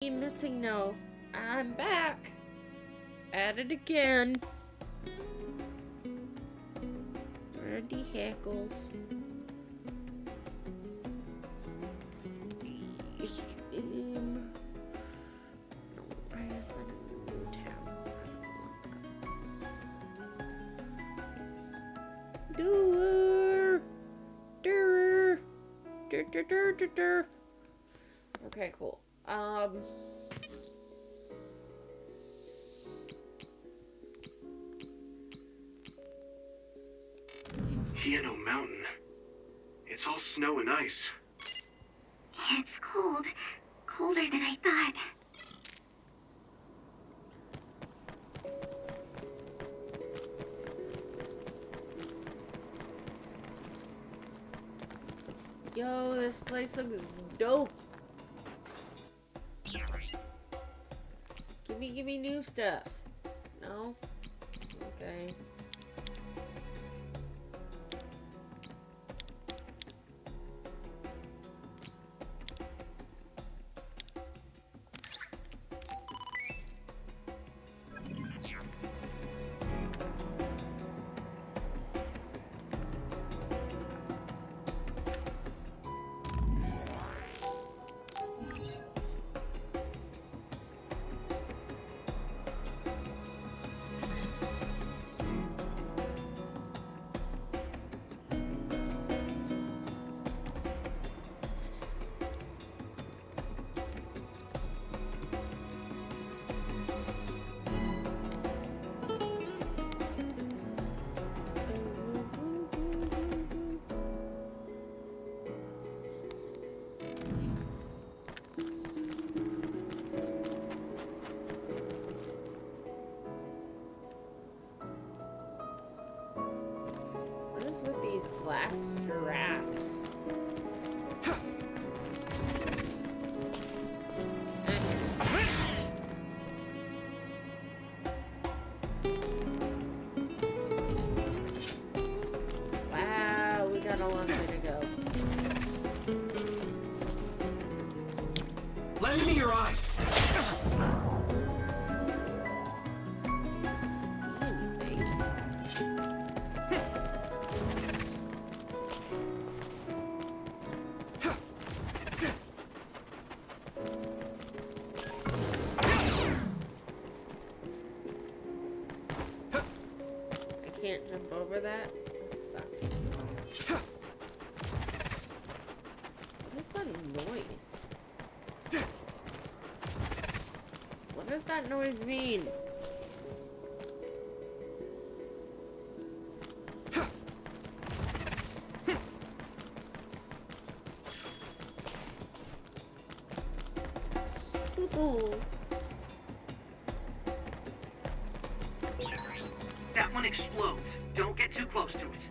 Missing no. I'm back. At it again. Where are the hackles? No, why is that a new tab? Okay, cool. Yuito Mountain. It's all snow and ice. It's cold. Colder than I thought. Yo, this place looks dope. Give me new stuff. No? Okay. With these glass giraffes. Wow, we got a long way to go. Lend me your eyes. Can't jump over that. That sucks. What is that noise? What does that noise mean? That one explodes. Don't get too close to it.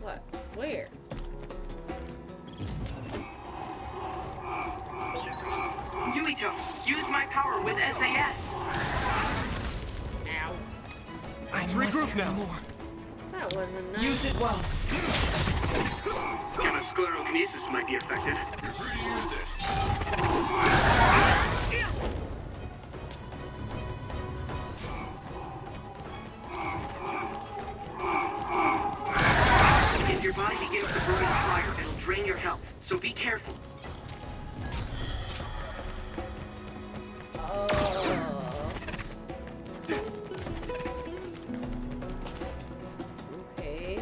What? Where? Yuito, use my power with SAS. Ow. Let's regroup now. That wasn't nice. Use it well. Sclerokinesis might be affected. You're free to use it. If your body begins to burn on fire, it'll drain your health, so be careful. Okay.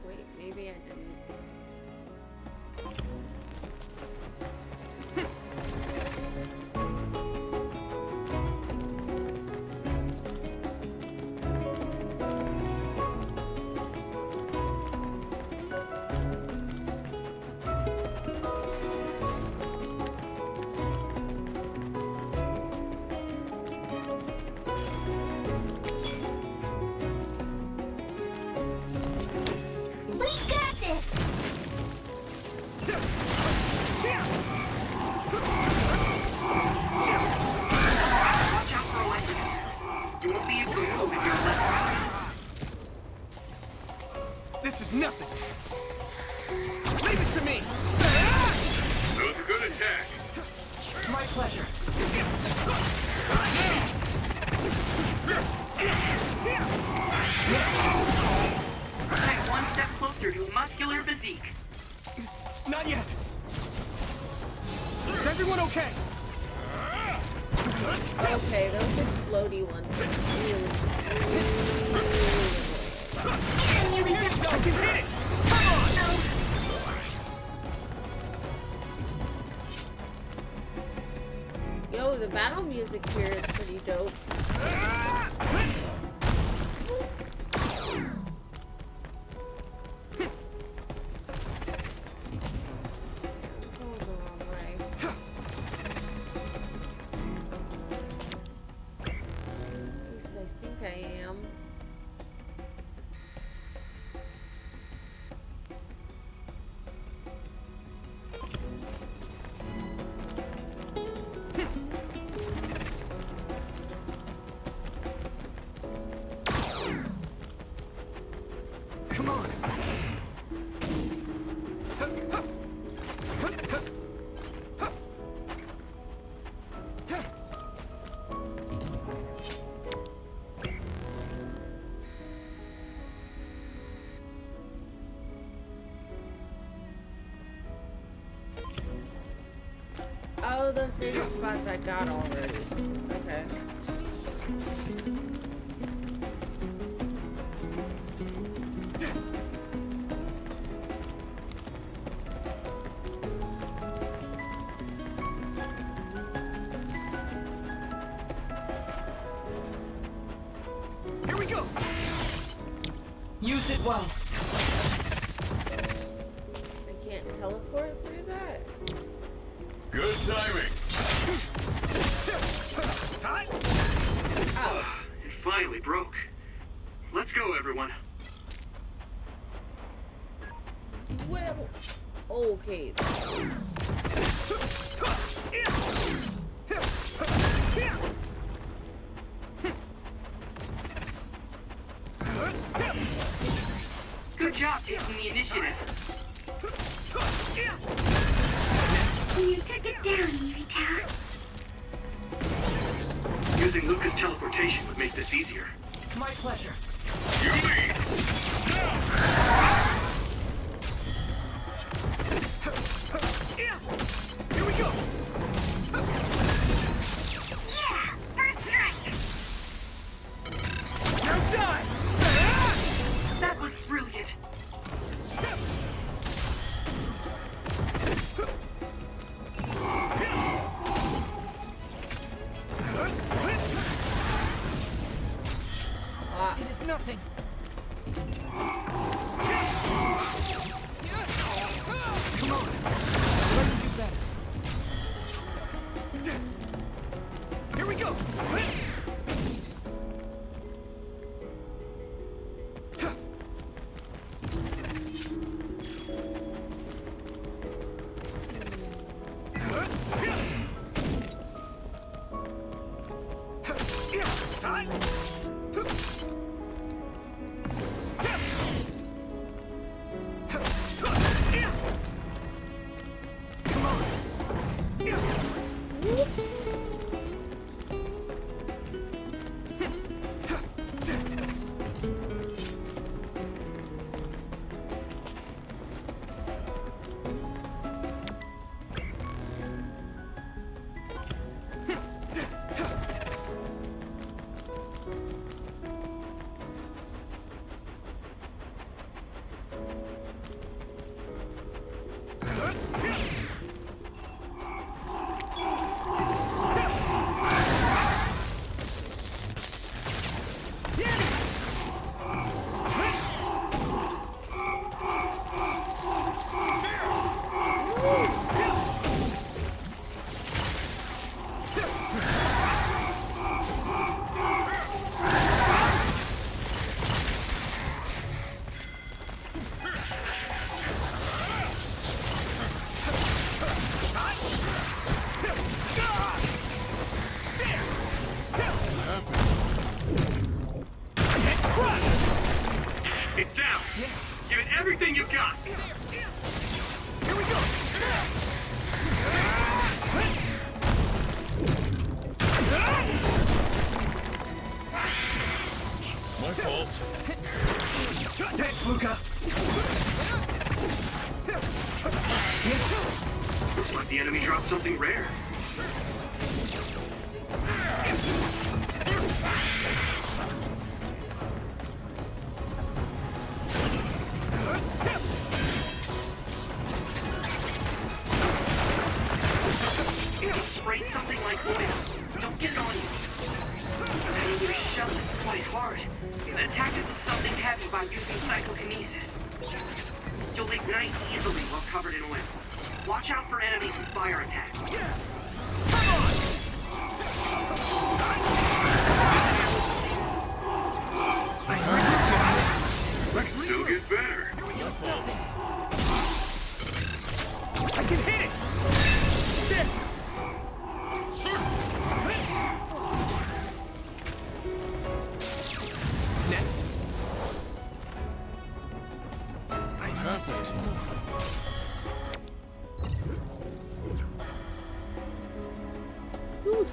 Wait, maybe I didn't. nothing. Leave it to me. That was a good attack. My pleasure. I'm one step closer to muscular physique. Not yet. Is everyone okay? Okay, those explodey ones are really, really I can hit it. Come on. Yo, the battle music here is pretty dope. Going the wrong way. At least I think I am. Come on. Oh, those danger spots I got already. Okay. Here we go. Use it well. I can't teleport through that? Good timing. Time. Oh. It finally broke. Let's go, everyone. Well, okay. Good job taking the initiative. You took it down, Yuito. Using Luca's teleportation would make this easier. My pleasure. You lead. Here we go. Yeah, first strike. Now die. That was brilliant. Ah. It is nothing. Come on. Let's do better. Here we go. Time. Come on. everything you've got! Here we go! My fault. Thanks, Luca! Looks like the enemy dropped something rare. Sprayed something like oil. Don't get it on you. And your shell is quite hard. Attack it with something heavy by using psychokinesis. You'll ignite easily while covered in oil. Watch out for enemies with fire attacks. Still get better. I can hit it! Next. I missed it. Oof.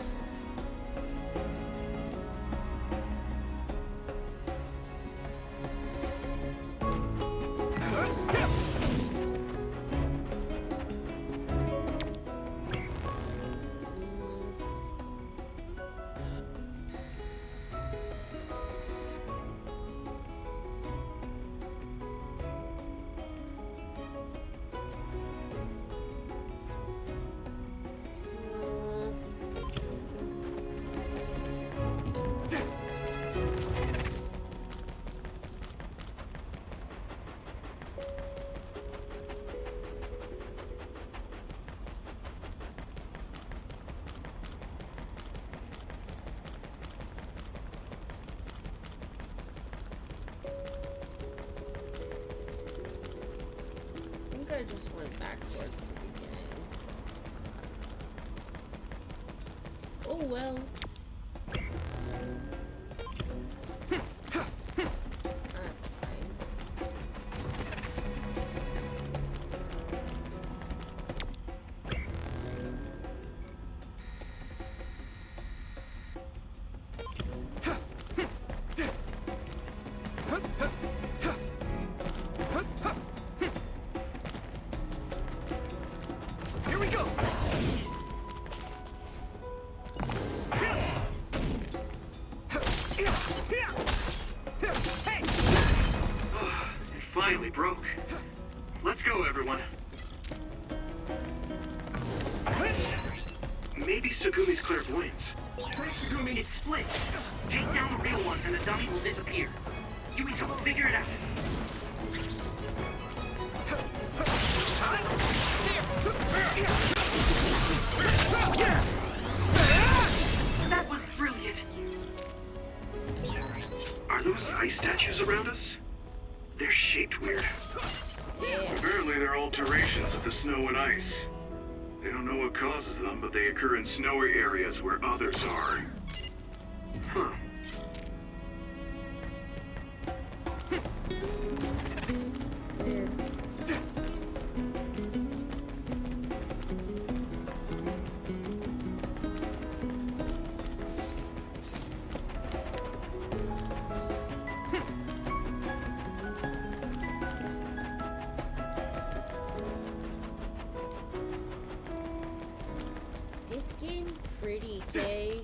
I just went back towards the beginning. Oh well. That's fine. Here we go! Hey! It finally broke. Let's go, everyone. Maybe Segumi's clairvoyance. Thanks, Segumi. It's split. Take down the real one and the dummy will disappear. Yuito, figure it out. That was brilliant. Are those ice statues around us? They're shaped weird. Apparently they're alterations of the snow and ice. They don't know what causes them, but they occur in snowy areas where others are. Huh. This game pretty gay.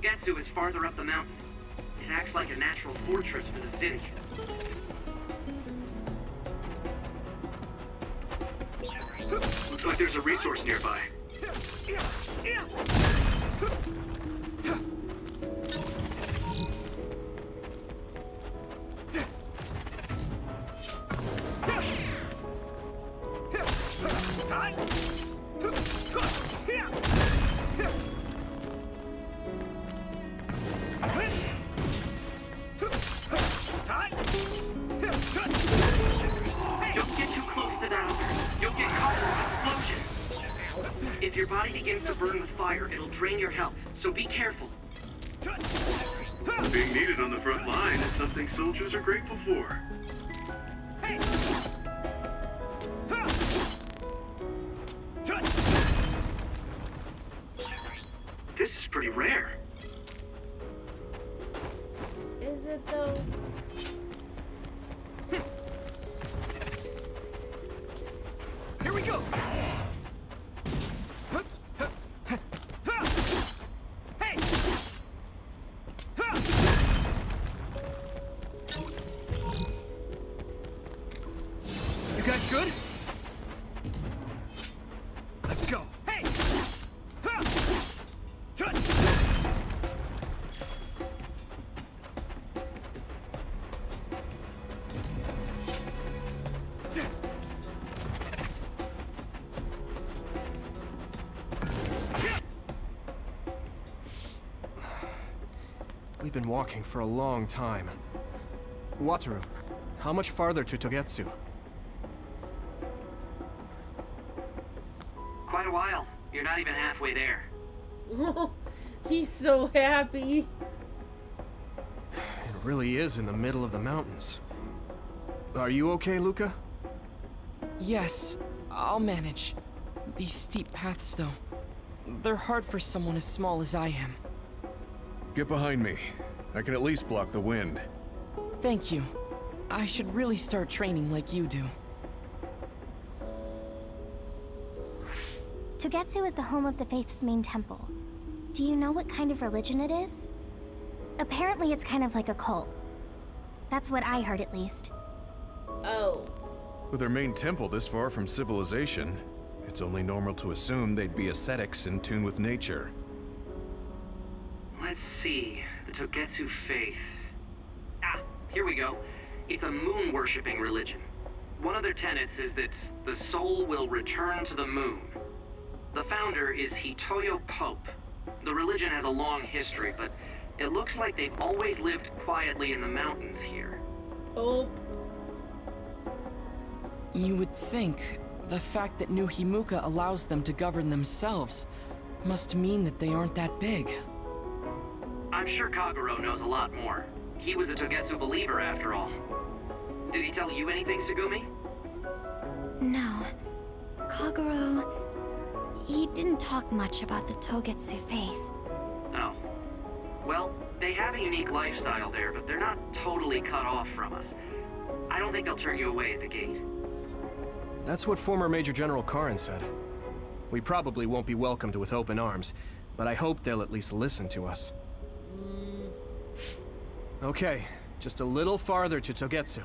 Togetsu is farther up the mountain. It acts like a natural fortress for the city. Looks like there's a resource nearby. Don't get too close to that. You'll get caught in this explosion. If your body begins to burn with fire, it'll drain your health, so be careful. Being needed on the front line is something soldiers are grateful for. This is pretty rare. Is it though? Here we go! Hey! You guys good? Let's go! Hey! We've been walking for a long time. Wataru, how much farther to Togetsu? Quite a while. You're not even halfway there. He's so happy. It really is in the middle of the mountains. Are you okay, Luca? Yes, I'll manage. These steep paths, though, they're hard for someone as small as I am. Get behind me. I can at least block the wind. Thank you. I should really start training like you do. Togetsu is the home of the Faith's main temple. Do you know what kind of religion it is? Apparently it's kind of like a cult. That's what I heard, at least. Oh. With their main temple this far from civilization, it's only normal to assume they'd be ascetics in tune with nature. Let's see. The Togetsu faith. Ah, here we go. It's a moon-worshipping religion. One of their tenets is that the soul will return to the moon. The founder is Hitoyo Pope. The religion has a long history, but it looks like they've always lived quietly in the mountains here. Oh. You would think the fact that New Himuka allows them to govern themselves must mean that they aren't that big. I'm sure Kagero knows a lot more. He was a Togetsu believer after all. Did he tell you anything, Tsugumi? No. Kagero... he didn't talk much about the Togetsu faith. Oh. Well, they have a unique lifestyle there, but they're not totally cut off from us. I don't think they'll turn you away at the gate. That's what former Major General Karin said. We probably won't be welcomed with open arms, but I hope they'll at least listen to us. Okay, just a little farther to Togetsu.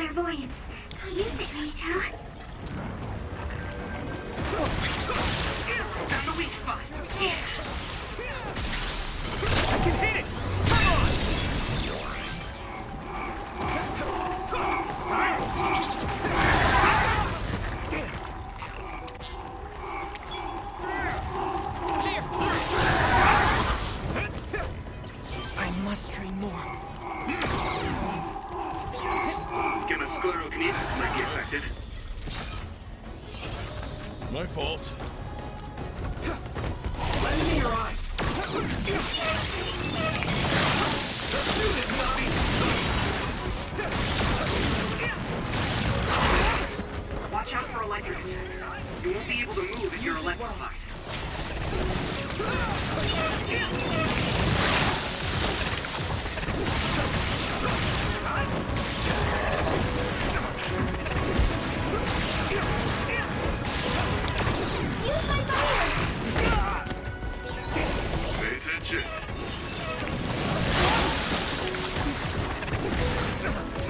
clairvoyance. Use it, Yuito. Found the weak spot. Yeah. I can hit it! Come on! Damn! I must train more. Gamma sclerokinesis might be affected. My fault. Let me in your eyes! Let's do this, Nobby! Watch out for electric attacks. You won't be able to move if you're electrified. Use my fire! Pay attention.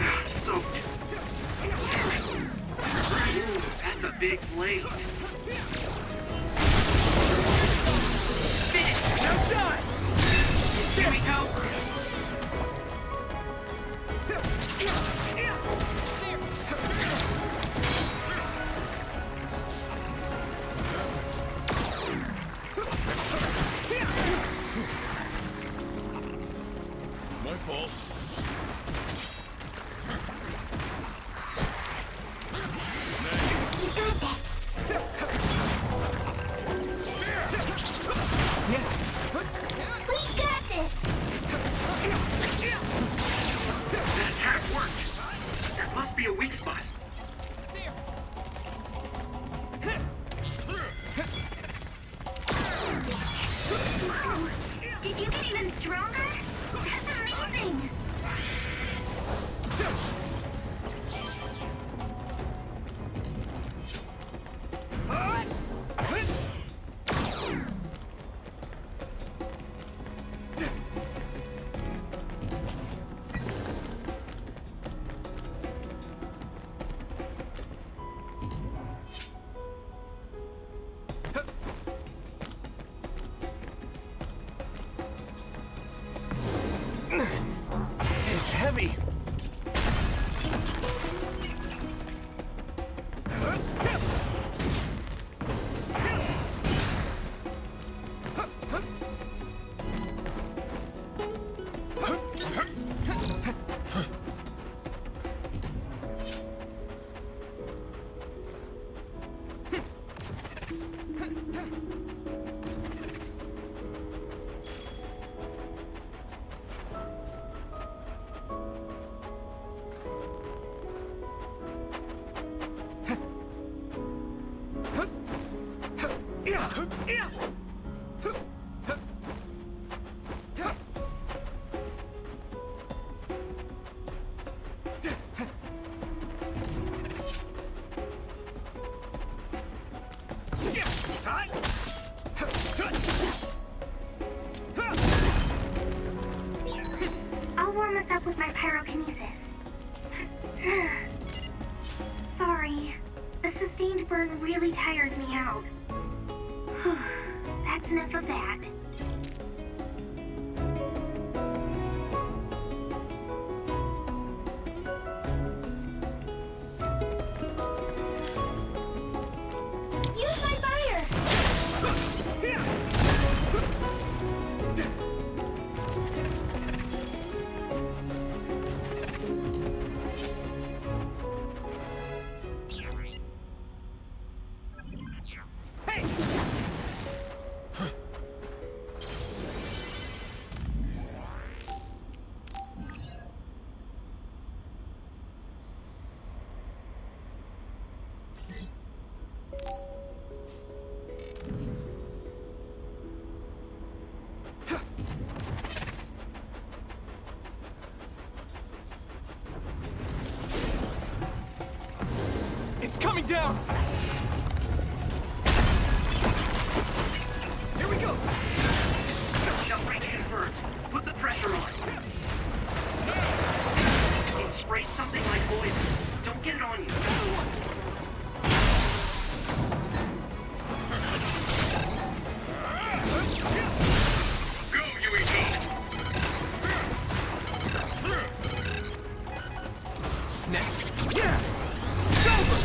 I'm soaked. Ooh, that's a big blaze. Finish! Now die! Here we go. My fault. You got this. We got this. That attack worked. That must be a weak spot. Wow. Did you get even stronger? That's amazing. It's heavy! I'll warm us up with my pyrokinesis. Sorry. The sustained burn really tires me out. That's enough of that. Use my fire! It's coming down! Here we go! Shut breach confirmed. Put the pressure on. It sprayed something like oil. get it on you. Go, Yuito! Next. Yeah! It's over!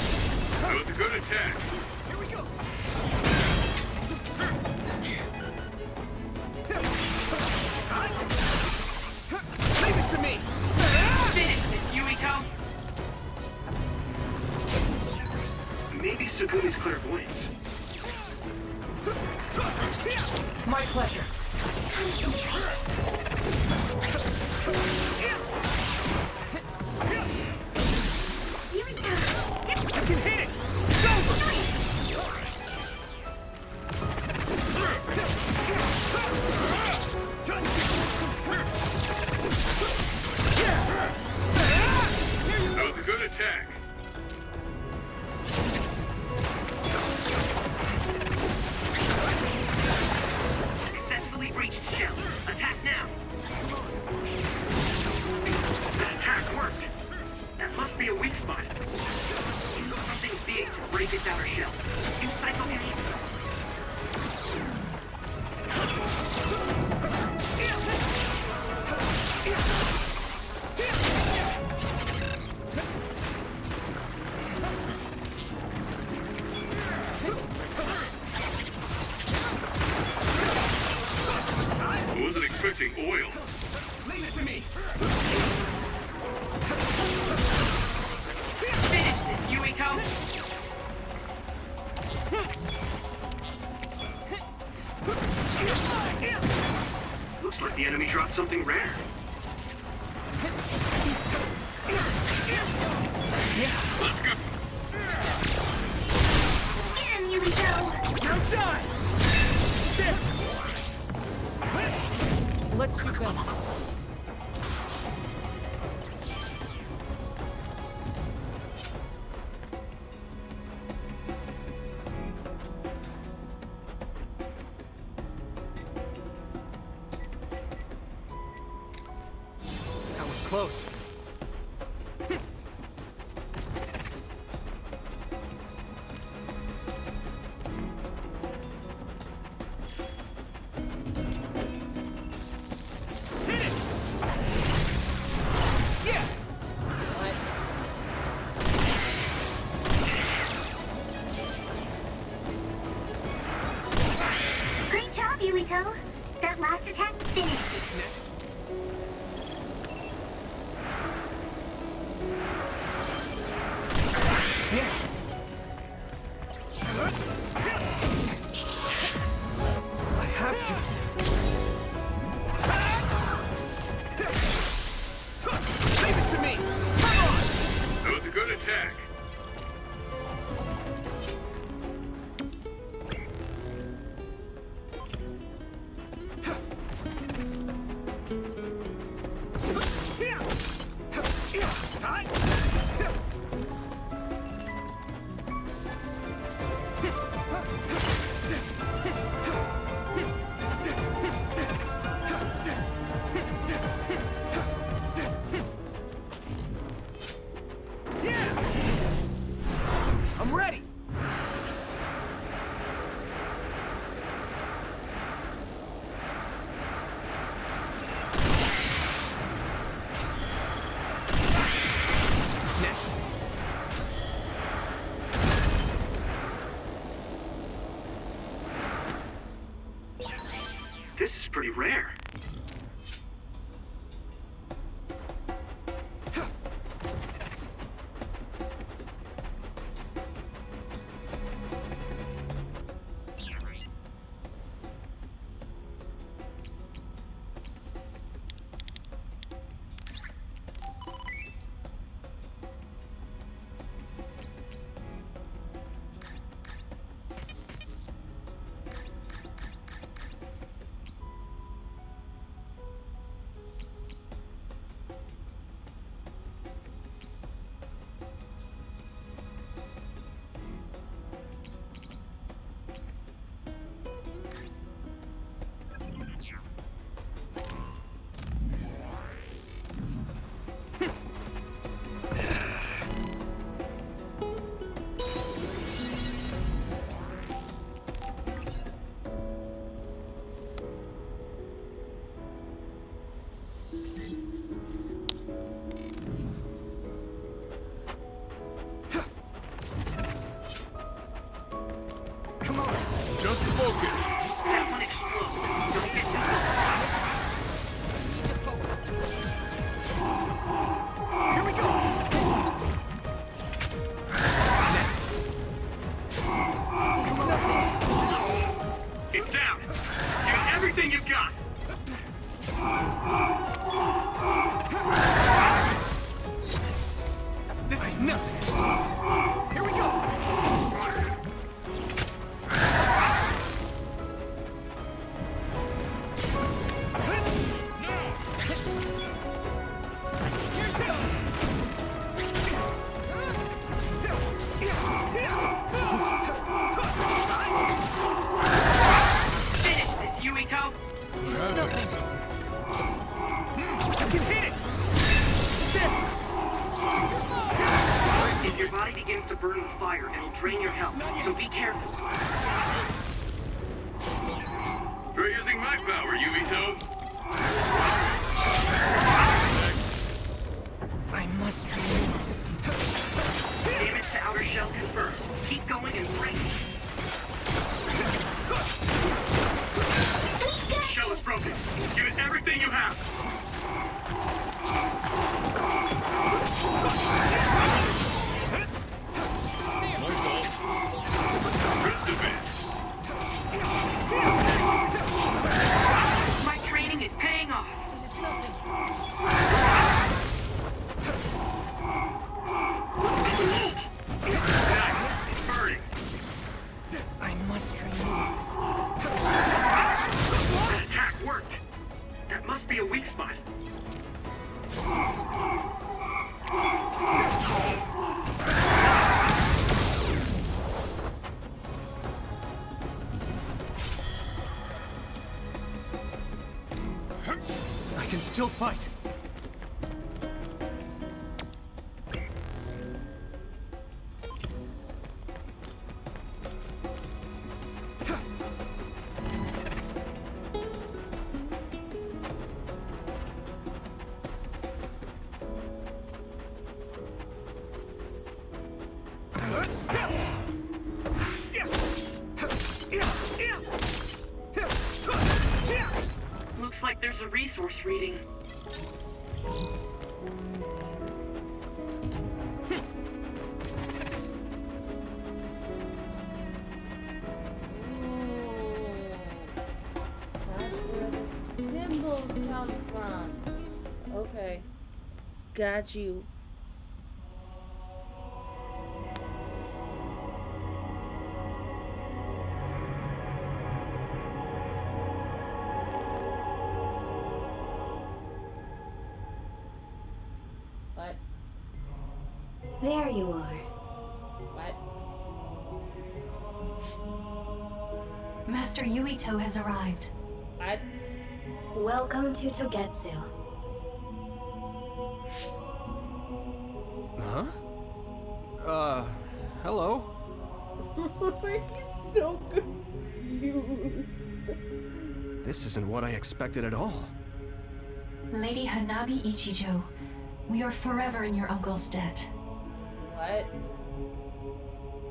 That was a good attack. Here we go! Leave it to me! Finish this, Yuito! Maybe Sukumi's clairvoyance. My pleasure. Yuito! I can hit it! It's over! That was a good attack. Successfully breached shell. Attack now! That attack worked. That must be a weak spot. Use something big to break its outer shell. Use psychokinesis. I wasn't expecting oil. Leave it to me! Finish this, Yuito! Looks like the enemy dropped something rare. Let's go. Get him, Yuito! Now die! Let's do better. That was close. Yeah! Great job, Yuito! That last attack finished it. Next. Yeah! I have to. Leave it to me! Come on! That was a good attack. burn with fire, it'll drain your health, so be careful. Try using my power, Yuito. I must try. Damage to outer shell confirmed. Keep going and break. The shell is broken. Give it everything you have. My fault. Rest a bit. My training is paying off. Nice. It's burning. I must train. That attack worked. That must be a weak spot. I can still fight. Looks like there's a resource reading. That's where the symbols come from. Okay. Got you. What? There you are. What? Master Yuito has arrived. What? Welcome to Togetsu. Huh? Hello? He's so confused. This isn't what I expected at all. Lady Hanabi Ichijo, we are forever in your uncle's debt. What?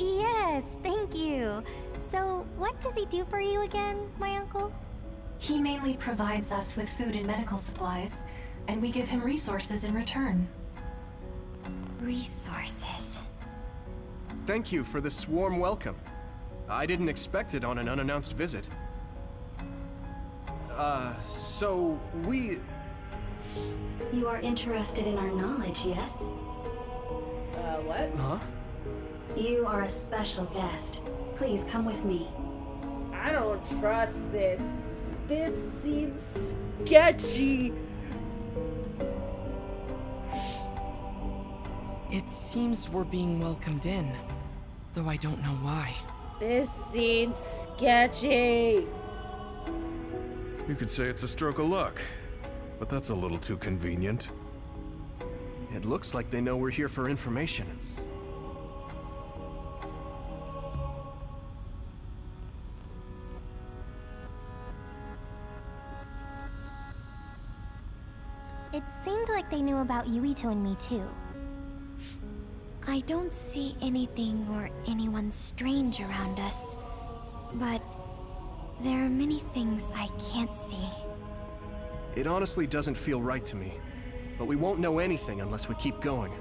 Yes, thank you. So, what does he do for you again, my uncle? He mainly provides us with food and medical supplies, and we give him resources in return. Resources. Thank you for this warm welcome. I didn't expect it on an unannounced visit. So we... You are interested in our knowledge, yes? What? Huh? You are a special guest. Please come with me. I don't trust this. This seems sketchy. It seems we're being welcomed in, though I don't know why. This seems sketchy. You could say it's a stroke of luck, but that's a little too convenient. It looks like they know we're here for information. It seemed like they knew about Yuito and me too. I don't see anything or anyone strange around us, but there are many things I can't see. It honestly doesn't feel right to me, but we won't know anything unless we keep going.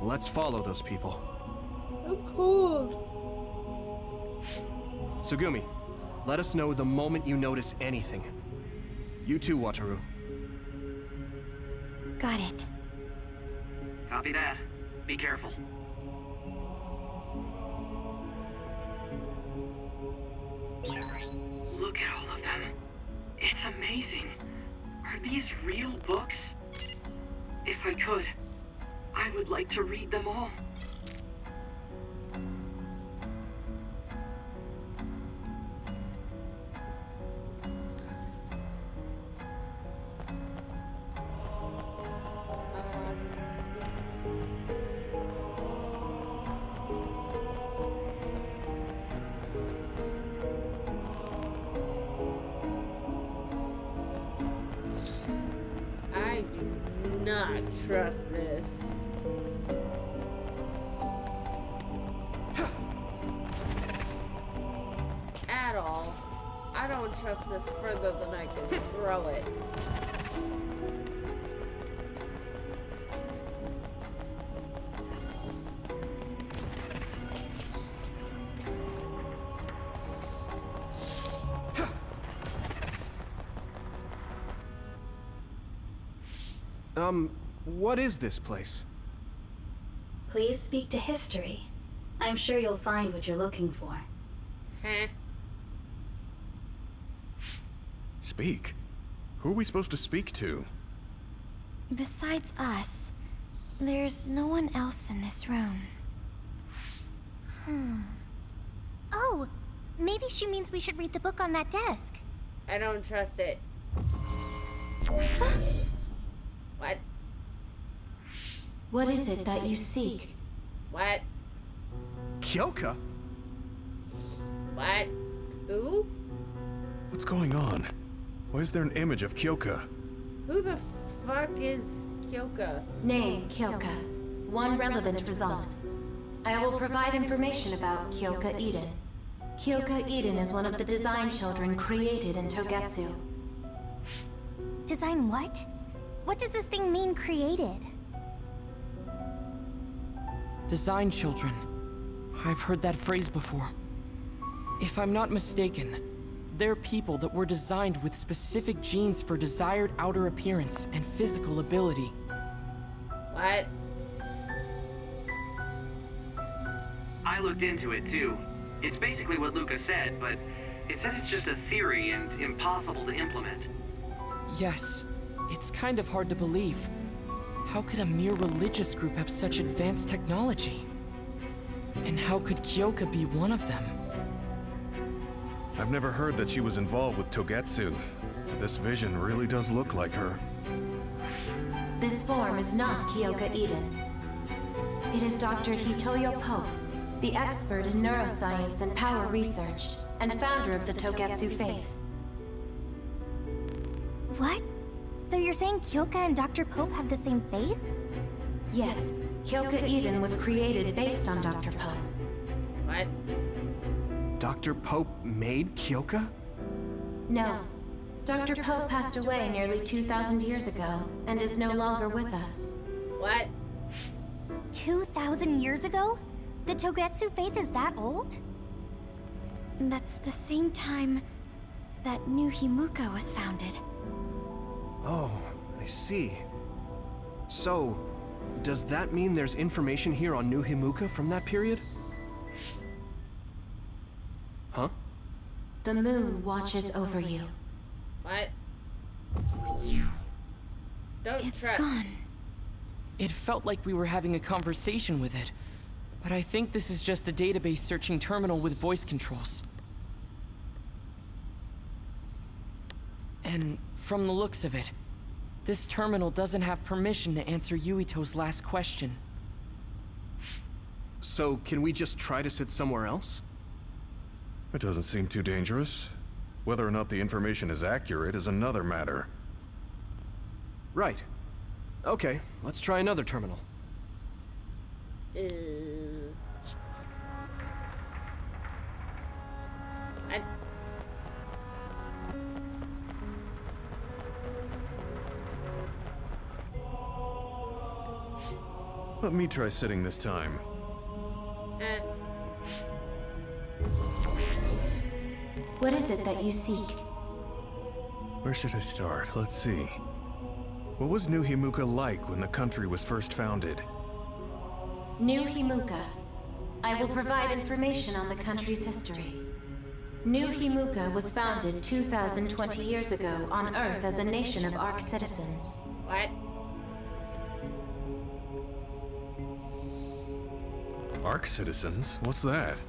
Let's follow those people. I'm cold. Sugumi, let us know the moment you notice anything. You too, Wataru. Got it. Copy that. Be careful. Look at all of them. It's amazing. Are these real books? If I could, I would like to read them all. not trust this. At all. I don't trust this further than I can throw it. What is this place? Please speak to history. I'm sure you'll find what you're looking for. Huh? Speak? Who are we supposed to speak to? Besides us, there's no one else in this room. Oh, maybe she means we should read the book on that desk. I don't trust it. What? What is it that you seek? What? Kyoka? What? Who? What's going on? Why is there an image of Kyoka? Who the fuck is Kyoka? Name, Kyoka. One relevant result. I will provide information about Kyoka Eden. Kyoka Eden is one of the design children created in Togetsu. Design what? What does this thing mean, created? Design children. I've heard that phrase before. If I'm not mistaken, they're people that were designed with specific genes for desired outer appearance and physical ability. What? I looked into it too. It's basically what Luca said, but it says it's just a theory and impossible to implement. Yes, it's kind of hard to believe. How could a mere religious group have such advanced technology? And how could Kyoka be one of them? I've never heard that she was involved with Togetsu. This vision really does look like her. This form is not Kyoka Eden. It is Dr. Hitoyo Pope, the expert in neuroscience and power research, and founder of the Togetsu faith. What? So you're saying Kyoka and Dr. Pope have the same face? Yes, Kyoka Eden was created based on Dr. Pope. What? Dr. Pope made Kyoka? No. Dr. Pope passed away nearly 2,000 years ago, and is no longer with us. What? 2,000 years ago? The Togetsu faith is that old? That's the same time that New Himuka was founded. Oh, I see. So, does that mean there's information here on New Himuka from that period? Huh? The moon watches over you. What? Don't It's trust. gone. It felt like we were having a conversation with it, but I think this is just a database searching terminal with voice controls. And from the looks of it, this terminal doesn't have permission to answer Yuito's last question. So, can we just try to sit somewhere else? It doesn't seem too dangerous. Whether or not the information is accurate is another matter. Right. Okay, let's try another terminal. I... Let me try sitting this time. What is it that you seek? Where should I start? Let's see. What was New Himuka like when the country was first founded? New Himuka. I will provide information on the country's history. New Himuka was founded 2,020 years ago on Earth as a nation of Ark citizens. What? Ark citizens? What's that?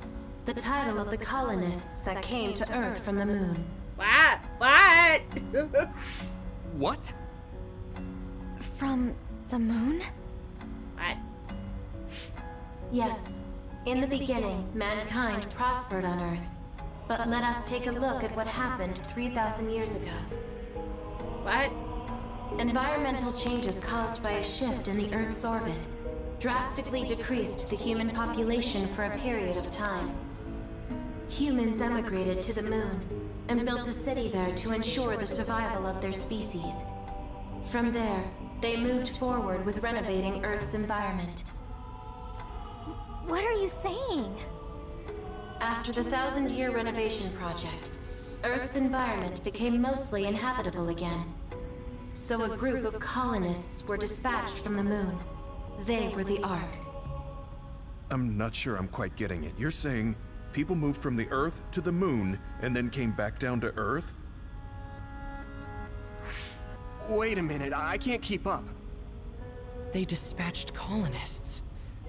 The title of the colonists that came to Earth from the moon. What? What? What? From the moon? What? Yes. In the beginning, mankind prospered on Earth. But let us take a look at what happened 3,000 years ago. What? Environmental changes caused by a shift in the Earth's orbit drastically decreased the human population for a period of time. Humans emigrated to the moon and built a city there to ensure the survival of their species. From there, they moved forward with renovating Earth's environment. What are you saying? After the 1,000-year renovation project, Earth's environment became mostly inhabitable again. So a group of colonists were dispatched from the moon. They were the Ark. I'm not sure I'm quite getting it. You're saying people moved from the Earth to the moon and then came back down to Earth? Wait a minute, I can't keep up. They dispatched colonists.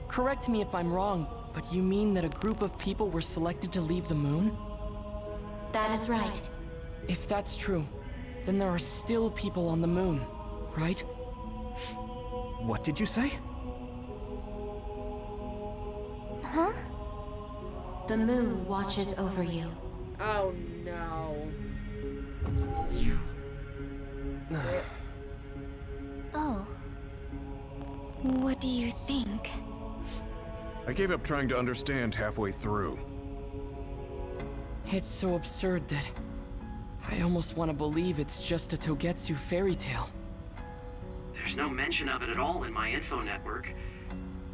Correct me if I'm wrong, but you mean that a group of people were selected to leave the moon? That is right. If that's true, then there are still people on the moon, right? What did you say? Huh? The moon watches over you. Oh no. Oh. What do you think? I gave up trying to understand halfway through. It's so absurd that I almost want to believe it's just a Togetsu fairy tale. There's no mention of it at all in my info network.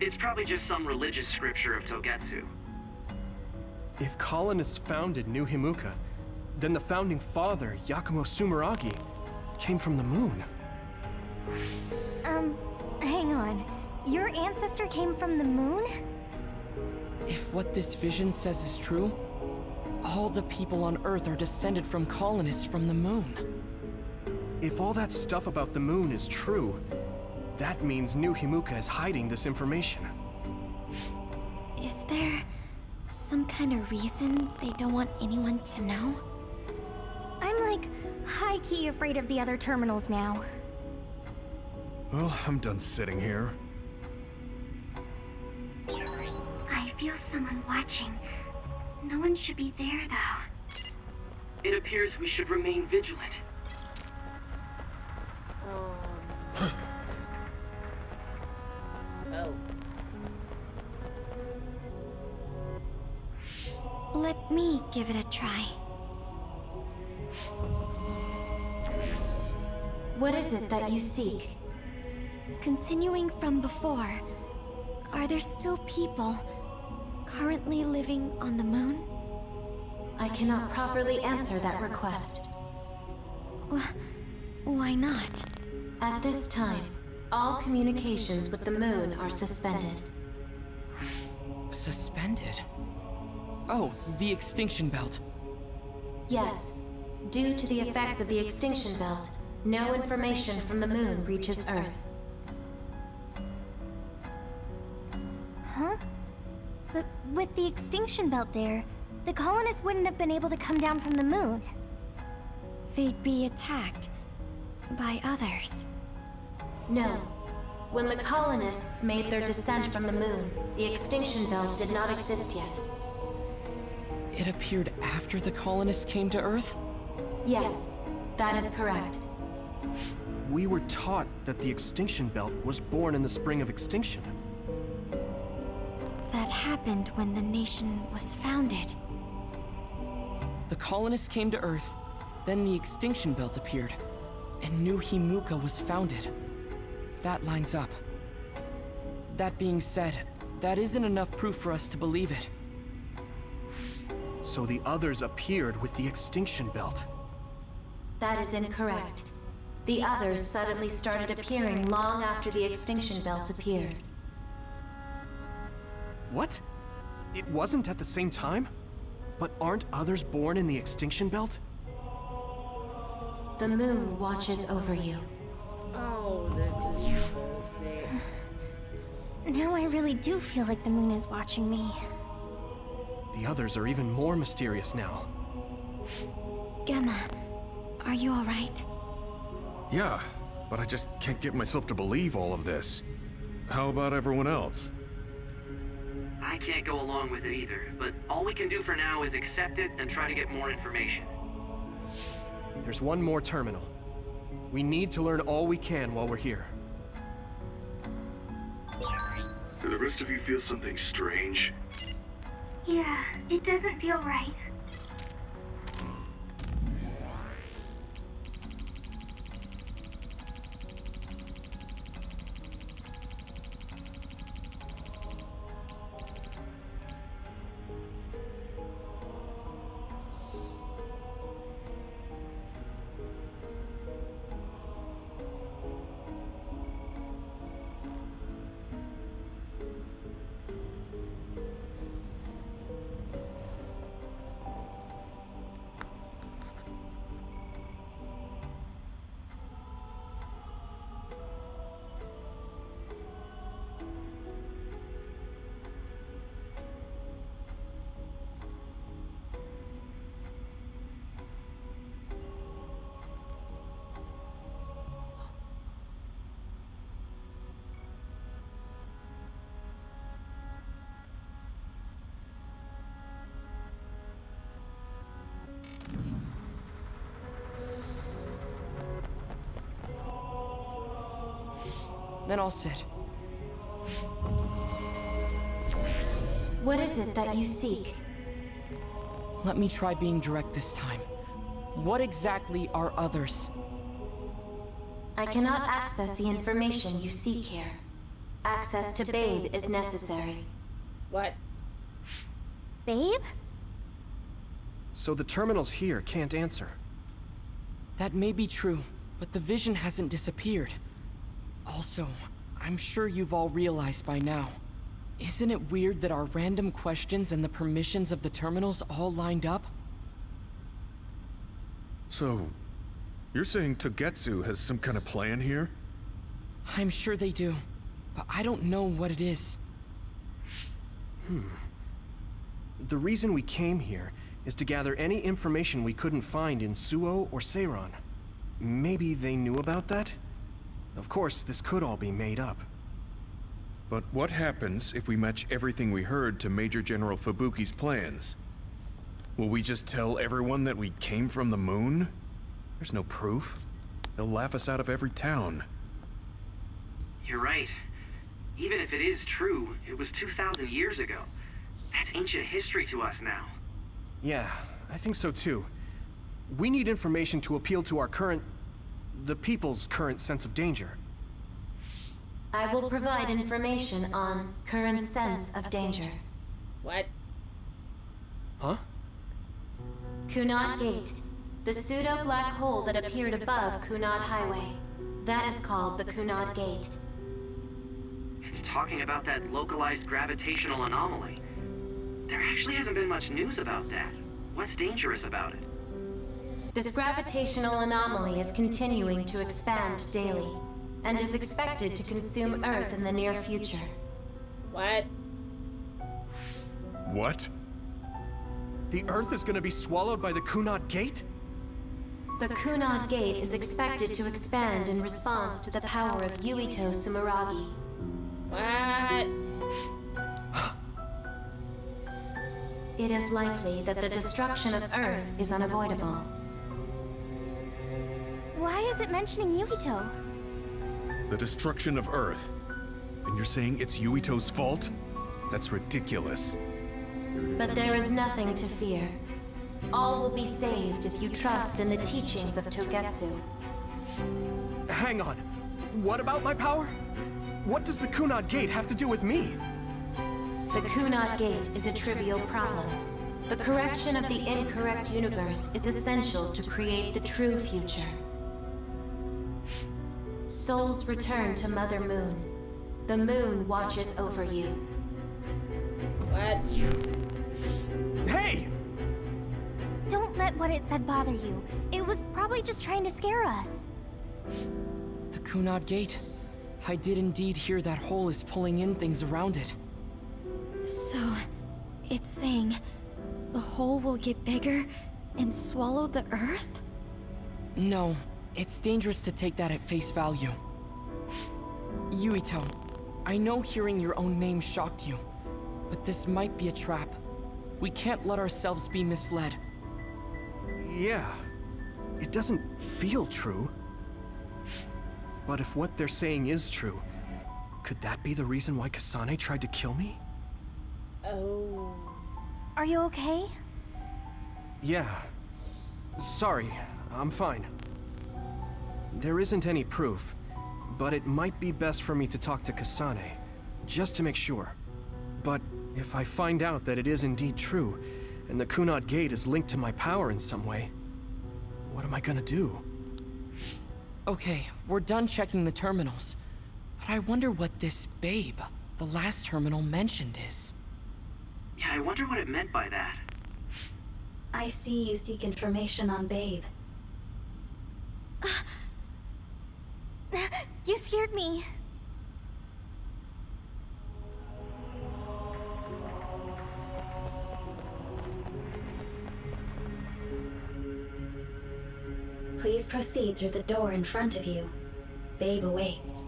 It's probably just some religious scripture of Togetsu. If colonists founded New Himuka, then the founding father, Yakumo Sumeragi, came from the moon. Hang on. Your ancestor came from the moon? If what this vision says is true, all the people on Earth are descended from colonists from the moon. If all that stuff about the moon is true, that means New Himuka is hiding this information. Is there some kind of reason they don't want anyone to know? I'm like high-key afraid of the other terminals now. Well, I'm done sitting here. I feel someone watching. No one should be there, though. It appears we should remain vigilant. Oh. Let me give it a try. What is it that you seek? Continuing from before, are there still people currently living on the moon? I cannot properly answer that request. Why not? At this time, all communications with the moon are suspended. Suspended? Oh, the extinction belt. Yes, due to the effects of the extinction belt, no information from the moon reaches Earth. Huh? But with the extinction belt there, the colonists wouldn't have been able to come down from the moon. They'd be attacked by others. No. When the colonists made their descent from the moon, the extinction belt did not exist yet. It appeared after the colonists came to Earth? Yes, that is correct. We were taught that the extinction belt was born in the spring of extinction. That happened when the nation was founded. The colonists came to Earth, then the extinction belt appeared, and New Himuka was founded. That lines up. That being said, that isn't enough proof for us to believe it. So the others appeared with the extinction belt. That is incorrect. The others suddenly started appearing long after the extinction belt appeared. What? It wasn't at the same time? But aren't others born in the extinction belt? The moon watches over you. Oh, this is bullshit. Now I really do feel like the moon is watching me. The others are even more mysterious now. Gemma, are you alright? Yeah, but I just can't get myself to believe all of this. How about everyone else? I can't go along with it either, but all we can do for now is accept it and try to get more information. There's one more terminal. We need to learn all we can while we're here. Do the rest of you feel something strange? Yeah, it doesn't feel right. Then I'll sit. What is it that you seek? Let me try being direct this time. What exactly are others? I cannot access the information you seek here. Access to Babe is necessary. What? Babe? So the terminals here can't answer. That may be true, but the vision hasn't disappeared. Also, I'm sure you've all realized by now. Isn't it weird that our random questions and the permissions of the terminals all lined up? So, you're saying Togetsu has some kind of plan here? I'm sure they do, but I don't know what it is. The reason we came here is to gather any information we couldn't find in Suo or Seiran. Maybe they knew about that? Of course, this could all be made up. But what happens if we match everything we heard to Major General Fubuki's plans? Will we just tell everyone that we came from the moon? There's no proof. They'll laugh us out of every town. You're right. Even if it is true, it was 2,000 years ago. That's ancient history to us now. Yeah, I think so too. We need information to appeal to our the people's current sense of danger. I will provide information on current sense of danger. What? Huh? Kunad Gate, the pseudo-black hole that appeared above Kunad Highway. That is called the Kunad Gate. It's talking about that localized gravitational anomaly. There actually hasn't been much news about that. What's dangerous about it? This gravitational anomaly is continuing to expand daily, and is expected to consume Earth in the near future. What? What? The Earth is gonna be swallowed by the Kunad Gate? The Kunad Gate is expected to expand in response to the power of Yuito Sumeragi. What? It is likely that the destruction of Earth is unavoidable. Why is it mentioning Yuito? The destruction of Earth. And you're saying it's Yuito's fault? That's ridiculous. But there is nothing to fear. All will be saved if you trust in the teachings of Togetsu. Hang on. What about my power? What does the Kunad Gate have to do with me? The Kunad Gate is a trivial problem. The correction of the incorrect universe is essential to create the true future. Souls return to Mother Moon. The moon watches over you. What? Hey! Don't let what it said bother you. It was probably just trying to scare us. The Kunad Gate. I did indeed hear that hole is pulling in things around it. So, it's saying the hole will get bigger and swallow the Earth? No, it's dangerous to take that at face value. Yuito, I know hearing your own name shocked you, but this might be a trap. We can't let ourselves be misled. Yeah. It doesn't feel true. But if what they're saying is true, could that be the reason why Kasane tried to kill me? Oh. Are you okay? Yeah. Sorry, I'm fine. There isn't any proof, but it might be best for me to talk to Kasane, just to make sure. But if I find out that it is indeed true, and the Kunad Gate is linked to my power in some way, what am I gonna do? Okay, we're done checking the terminals. But I wonder what this babe, the last terminal mentioned, is. Yeah, I wonder what it meant by that. I see you seek information on Babe. You scared me. Please proceed through the door in front of you. Babe awaits.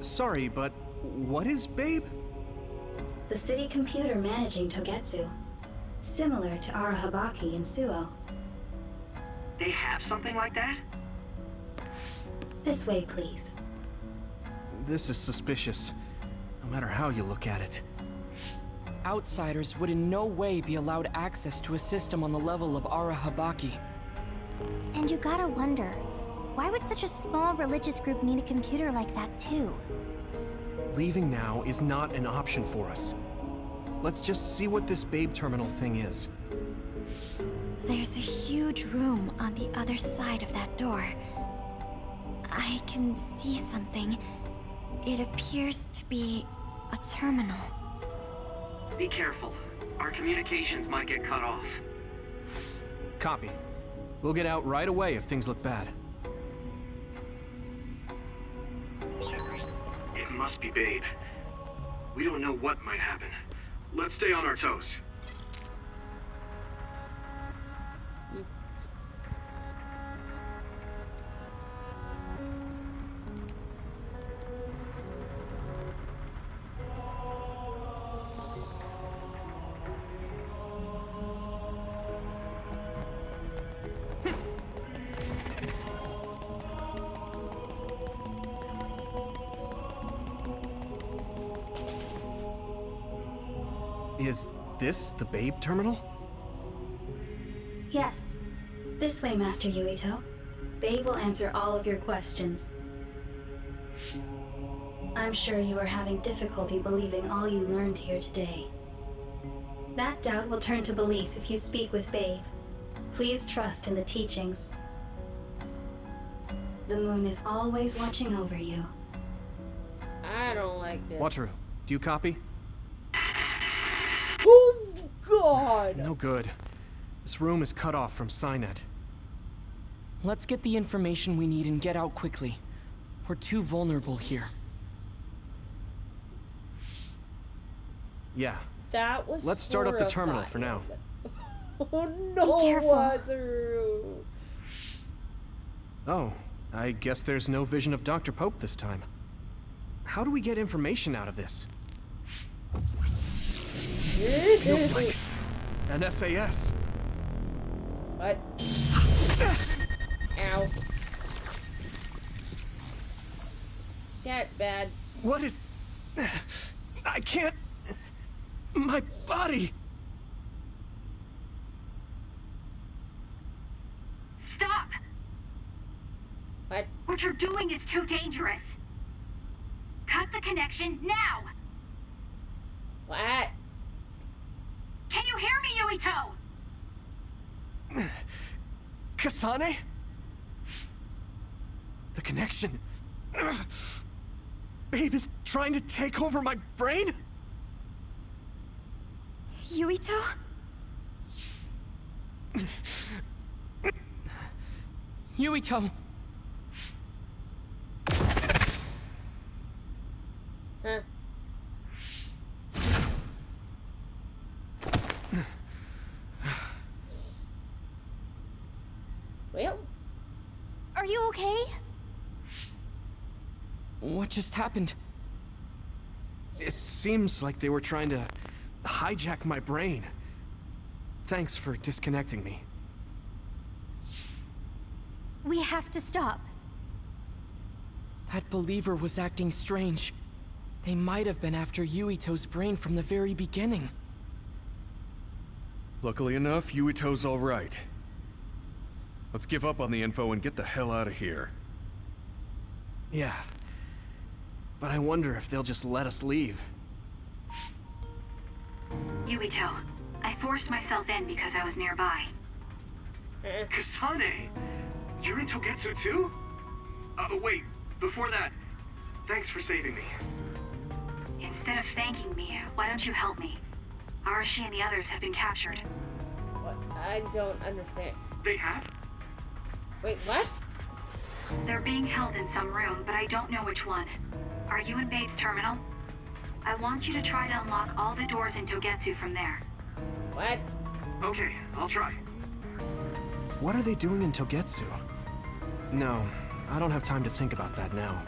Sorry, but what is Babe? The city computer managing Togetsu. Similar to Arahabaki in Suo. They have something like that? This way, please. This is suspicious, no matter how you look at it. Outsiders would in no way be allowed access to a system on the level of Arahabaki. And you gotta wonder, why would such a small religious group need a computer like that too? Leaving now is not an option for us. Let's just see what this Babe terminal thing is. There's a huge room on the other side of that door. I can see something. It appears to be a terminal. Be careful. Our communications might get cut off. Copy. We'll get out right away if things look bad. It must be Babe. We don't know what might happen. Let's stay on our toes. Is this the Babe terminal? Yes. This way, Master Yuito. Babe will answer all of your questions. I'm sure you are having difficulty believing all you learned here today. That doubt will turn to belief if you speak with Babe. Please trust in the teachings. The moon is always watching over you. I don't like this. Wataru, do you copy? Oh, God! No good. This room is cut off from Cynet. Let's get the information we need and get out quickly. We're too vulnerable here. Yeah. That was Let's start up the terminal for now. Oh no, Be careful. Wataru. Oh, I guess there's no vision of Dr. Pope this time. How do we get information out of this? Feels like an SAS. What? Ow. That bad. What is... I can't... My body! Stop! What? What you're doing is too dangerous. Cut the connection now! What? Can you hear me, Yuito? Kasane? The connection... Babe is trying to take over my brain? Yuito? Yuito! Huh? Well, Are you okay? What just happened? It seems like they were trying to hijack my brain. Thanks for disconnecting me. We have to stop. That believer was acting strange. They might have been after Yuito's brain from the very beginning. Luckily enough, Yuito's all right. Let's give up on the info and get the hell out of here. Yeah. But I wonder if they'll just let us leave. Yuito, I forced myself in because I was nearby. Kasane! You're in Togetsu too? Wait, before that, thanks for saving me. Instead of thanking me, why don't you help me? Arashi and the others have been captured. What? I don't understand. They have? Wait, what? They're being held in some room, but I don't know which one. Are you in Babe's terminal? I want you to try to unlock all the doors in Togetsu from there. What? Okay, I'll try. What are they doing in Togetsu? No, I don't have time to think about that now.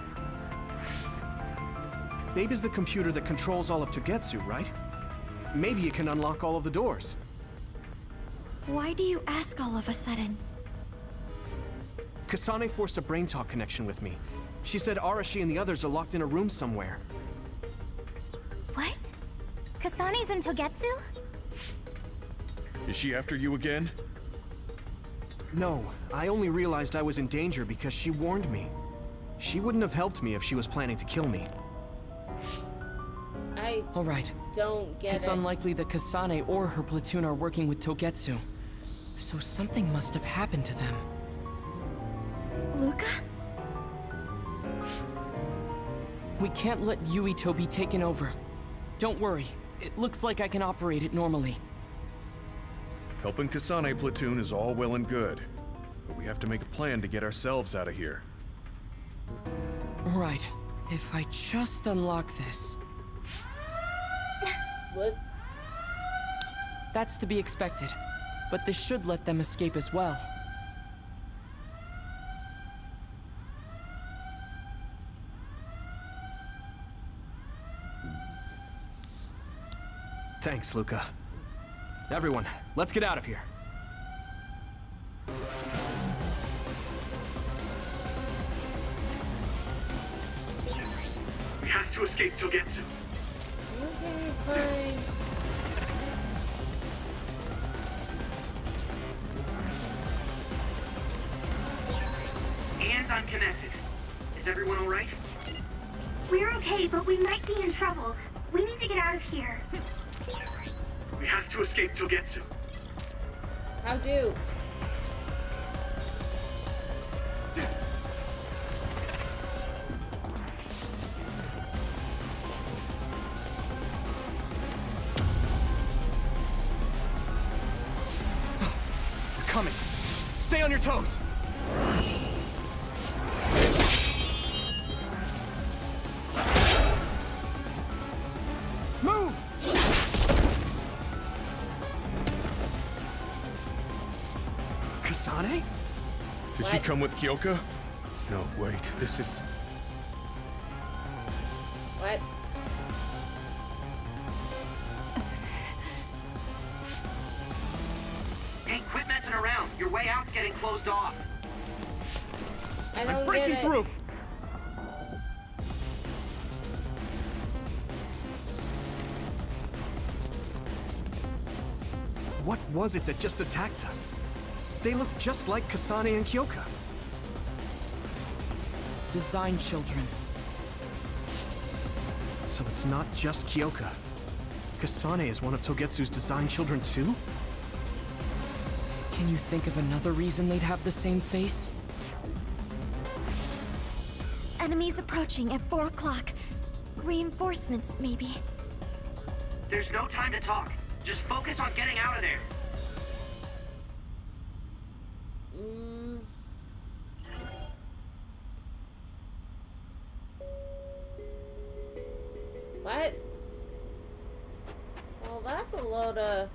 Babe is the computer that controls all of Togetsu, right? Maybe it can unlock all of the doors. Why do you ask all of a sudden? Kasane forced a brain talk connection with me. She said Arashi and the others are locked in a room somewhere. What? Kasane's in Togetsu? Is she after you again? No, I only realized I was in danger because she warned me. She wouldn't have helped me if she was planning to kill me. I All right. don't get It's it. unlikely that Kasane or her platoon are working with Togetsu. So something must have happened to them. Luca? We can't let Yuito be taken over. Don't worry. It looks like I can operate it normally. Helping Kasane platoon is all well and good, but we have to make a plan to get ourselves out of here. Right. If I just unlock this... What? That's to be expected. But this should let them escape as well. Thanks, Luca. Everyone, let's get out of here. We have to escape Togetsu. Okay, fine. And I'm connected. Is everyone alright? We're okay, but we might be in trouble. We need to get out of here. We have to escape Togetsu. How do? They're coming. Stay on your toes. Move! Kasane? Did she come with Kyoka? No, wait, this is... What? Hey, quit messing around. Your way out's getting closed off. I don't I'm breaking get it. through! What was it that just attacked us? They look just like Kasane and Kyoka. Design children. So it's not just Kyoka. Kasane is one of Togetsu's design children too? Can you think of another reason they'd have the same face? Enemies approaching at 4 o'clock. Reinforcements, maybe. There's no time to talk. Just focus on getting out of there. What? Well, that's a load of...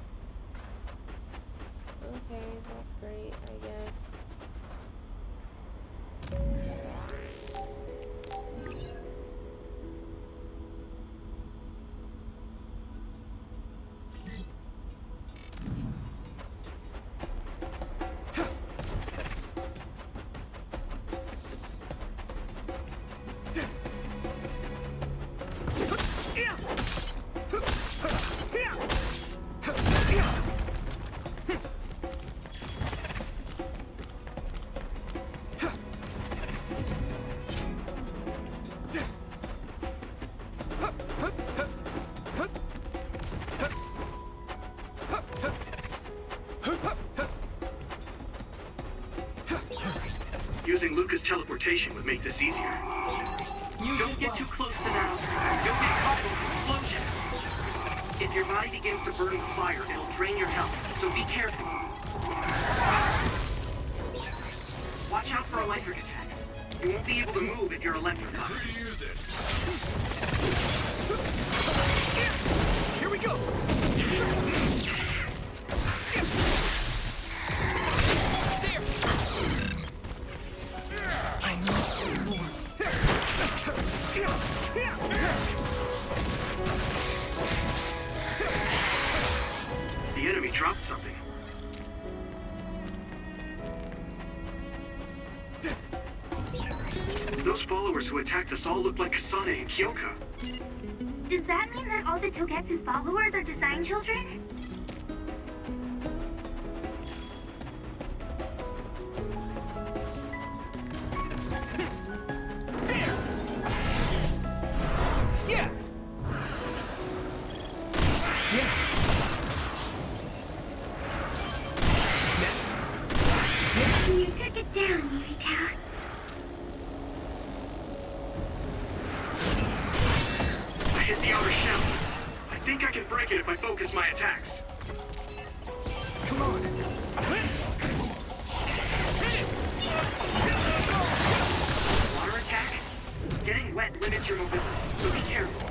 Okay, that's great, I guess. Using Luca's teleportation would make this easier. Don't get too close to that. You'll get caught in this explosion. If your body begins to burn with fire, it'll drain your health, so be careful. Watch out for electric attacks. You won't be able to move if you're electrified. Use it. Here we go! I must do more. The enemy dropped something. Those followers who attacked us all look like Kasane and Kyoka. Does that mean that all the Togetsu followers are design children? Yeah! Next. You took it down, Yuito. I hit the outer shell. I think I can break it if I focus my attacks. Come on! Water attack? Getting wet limits your mobility, so be careful.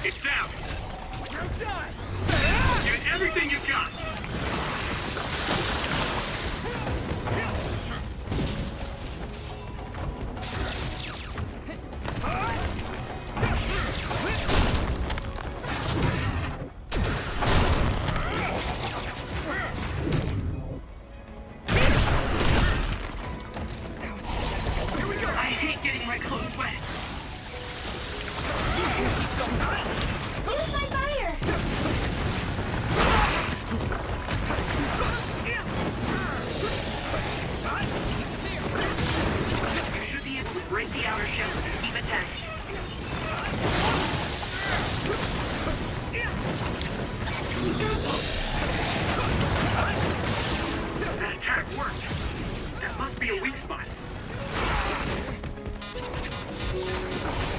It's down. You're done! Give it everything you've got. I hate getting my clothes wet. Use my fire! You should be able to break the outer shell and keep attacking. That attack worked. That must be a weak spot.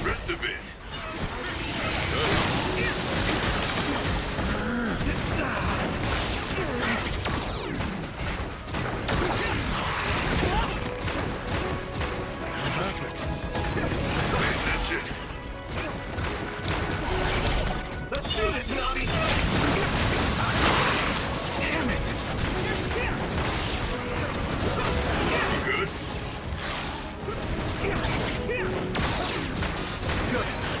Rest a bit. Pay attention. Let's do this, Navi! Damn it! You good? Good.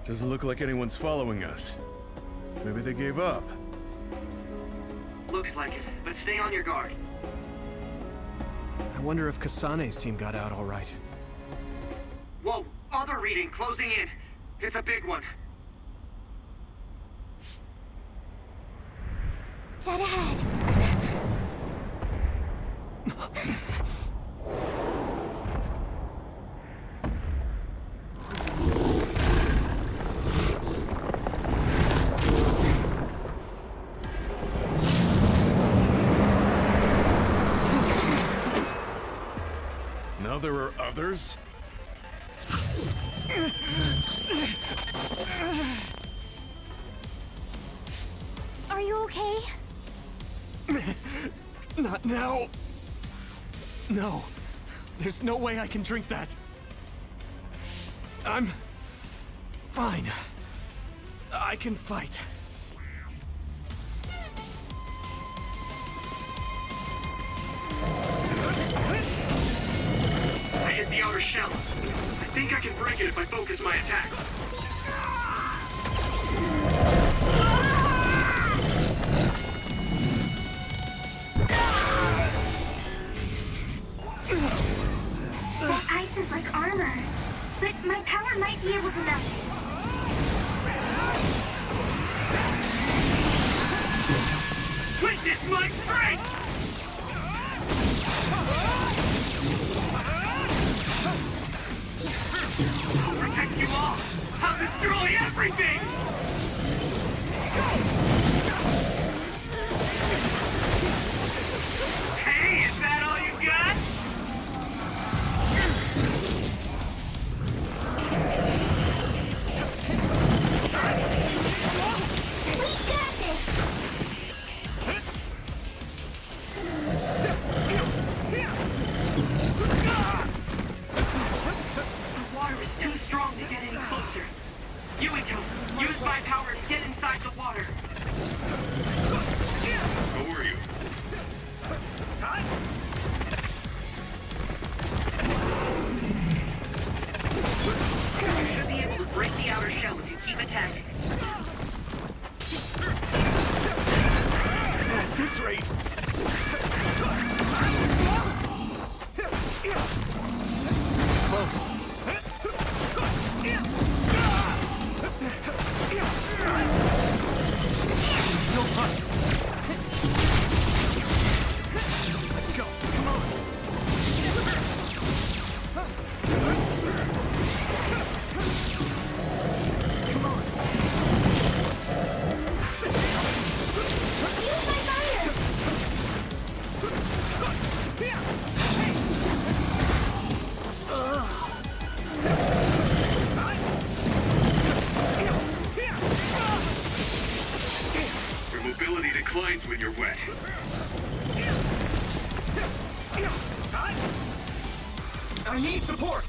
Doesn't look like anyone's following us. Maybe they gave up. Looks like it, but stay on your guard. I wonder if Kasane's team got out all right. Whoa, other reading closing in. It's a big one. Dead ahead. Now there are others? Are you okay? Not now. No. There's no way I can drink that. I'm fine. I can fight. I hit the outer shell. I think I can break it if I focus my attacks. That ice is like armor. But my power might be able to melt it. Witness my strength! I'll protect you all! I'll destroy everything! Hey, is that all you got? We got this! The water is too strong to get any closer. Yuito, use my power to get inside the water. Who are you? You should be able to break the outer shell if you keep attacking. At this rate. It's close. Still punch. Let's go. Come on. Come on. Use my fire! Your mobility declines when you're wet. I need support.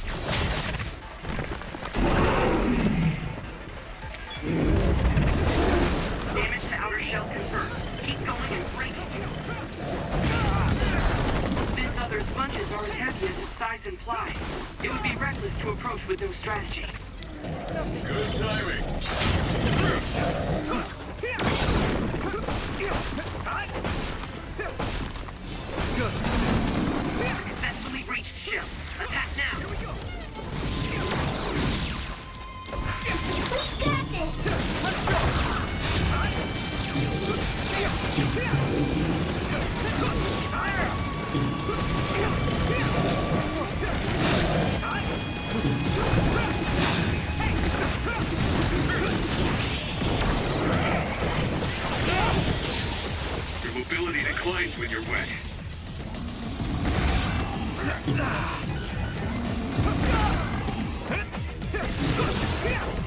Damage to outer shell confirmed. Keep going and break it. This other sponges are as heavy as its size implies. It would be reckless to approach with no strategy. Good timing. Good. Successfully reached shell. Attack now. We got this! Your mobility declines when you're wet.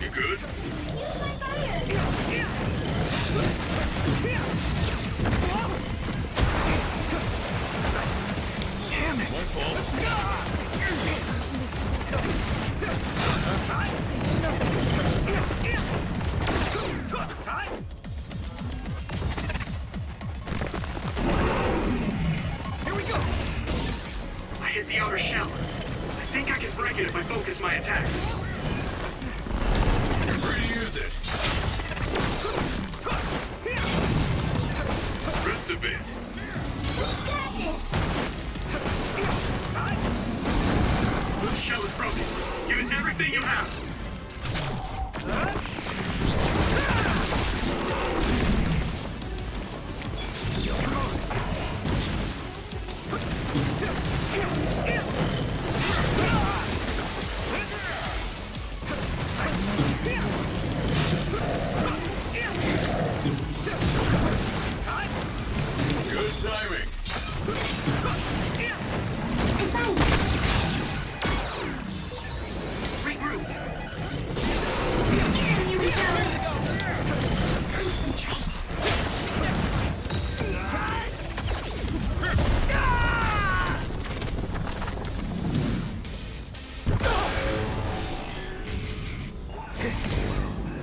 You good? Use my fire! Damn it. My fault. Here we go. I hit the outer shell. I think I can break it if I focus my attacks. free to use it. Rest a bit. The shell is broken. Give it everything you have. Good timing. Regroup.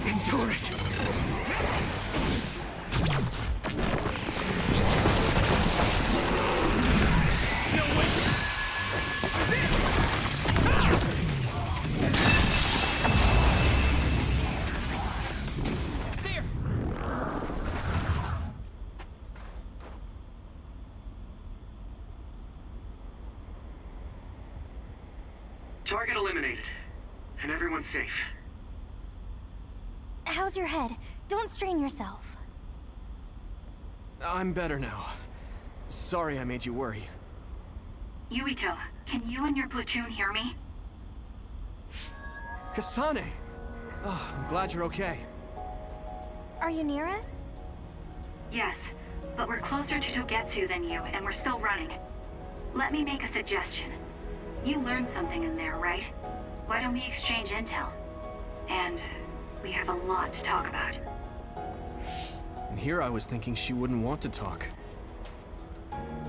Endure it! Target eliminated. And everyone's safe. How's your head? Don't strain yourself. I'm better now. Sorry I made you worry. Yuito, can you and your platoon hear me? Kasane! Oh, I'm glad you're okay. Are you near us? Yes, but we're closer to Togetsu than you, and we're still running. Let me make a suggestion. You learned something in there, right? Why don't we exchange intel? And we have a lot to talk about. And here I was thinking she wouldn't want to talk.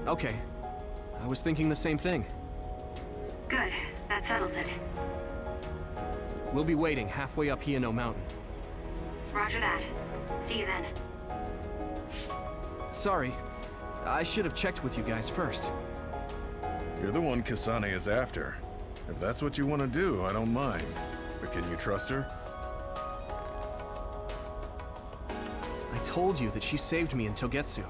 Okay. I was thinking the same thing. Good, that settles it. We'll be waiting halfway up Hino Mountain. Roger that. See you then. Sorry. I should have checked with you guys first. You're the one Kasane is after. If that's what you want to do, I don't mind. But can you trust her? I told you that she saved me in Togetsu.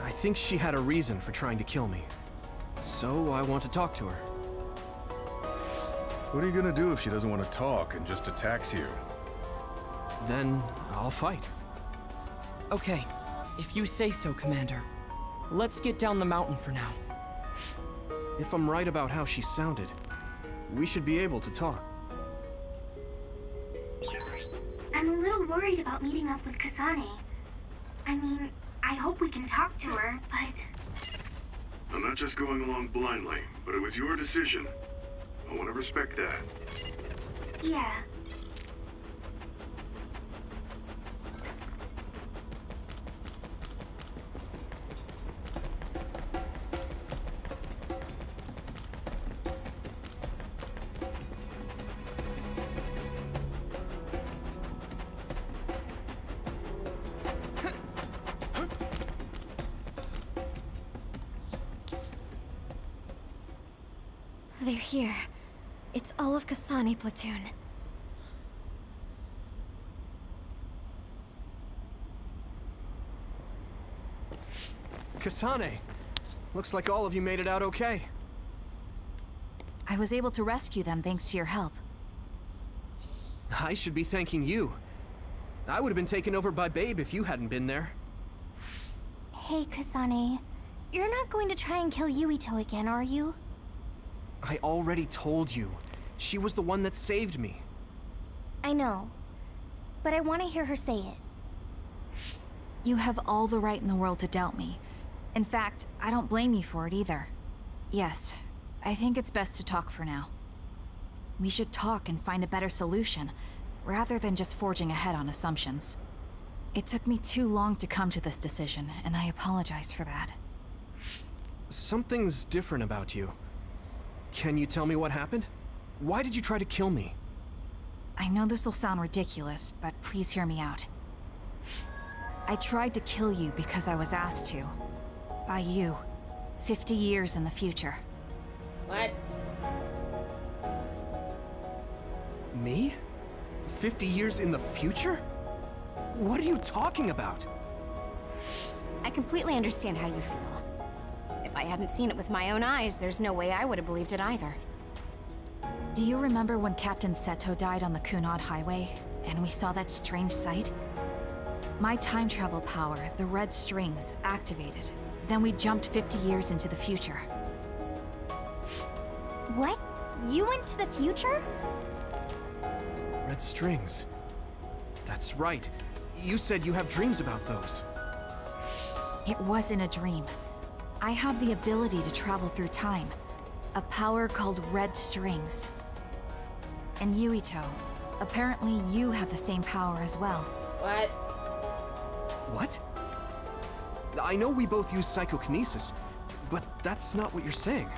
I think she had a reason for trying to kill me. So I want to talk to her. What are you gonna do if she doesn't want to talk and just attacks you? Then I'll fight. Okay, if you say so, Commander. Let's get down the mountain for now. If I'm right about how she sounded, we should be able to talk. I'm a little worried about meeting up with Kasane. I mean, I hope we can talk to her, but... I'm not just going along blindly, but it was your decision. I want to respect that. yeah. They're here. It's all of Kasane platoon. Kasane! Looks like all of you made it out okay. I was able to rescue them thanks to your help. I should be thanking you. I would have been taken over by Babe if you hadn't been there. Hey, Kasane. You're not going to try and kill Yuito again, are you? I already told you. She was the one that saved me. I know. But I want to hear her say it. You have all the right in the world to doubt me. In fact, I don't blame you for it either. Yes, I think it's best to talk for now. We should talk and find a better solution, rather than just forging ahead on assumptions. It took me too long to come to this decision, and I apologize for that. Something's different about you. Can you tell me what happened? Why did you try to kill me? I know this will sound ridiculous, but please hear me out. I tried to kill you because I was asked to. By you. 50 years in the future. What? Me? 50 years in the future? What are you talking about? I completely understand how you feel. If I hadn't seen it with my own eyes, there's no way I would have believed it either. Do you remember when Captain Seto died on the Kunad Highway, and we saw that strange sight? My time travel power, the red strings, activated. Then we jumped 50 years into the future. What? You went to the future? Red strings. That's right. You said you have dreams about those. It wasn't a dream. I have the ability to travel through time. A power called red strings. And Yuito, apparently you have the same power as well. What? What? I know we both use psychokinesis, but that's not what you're saying.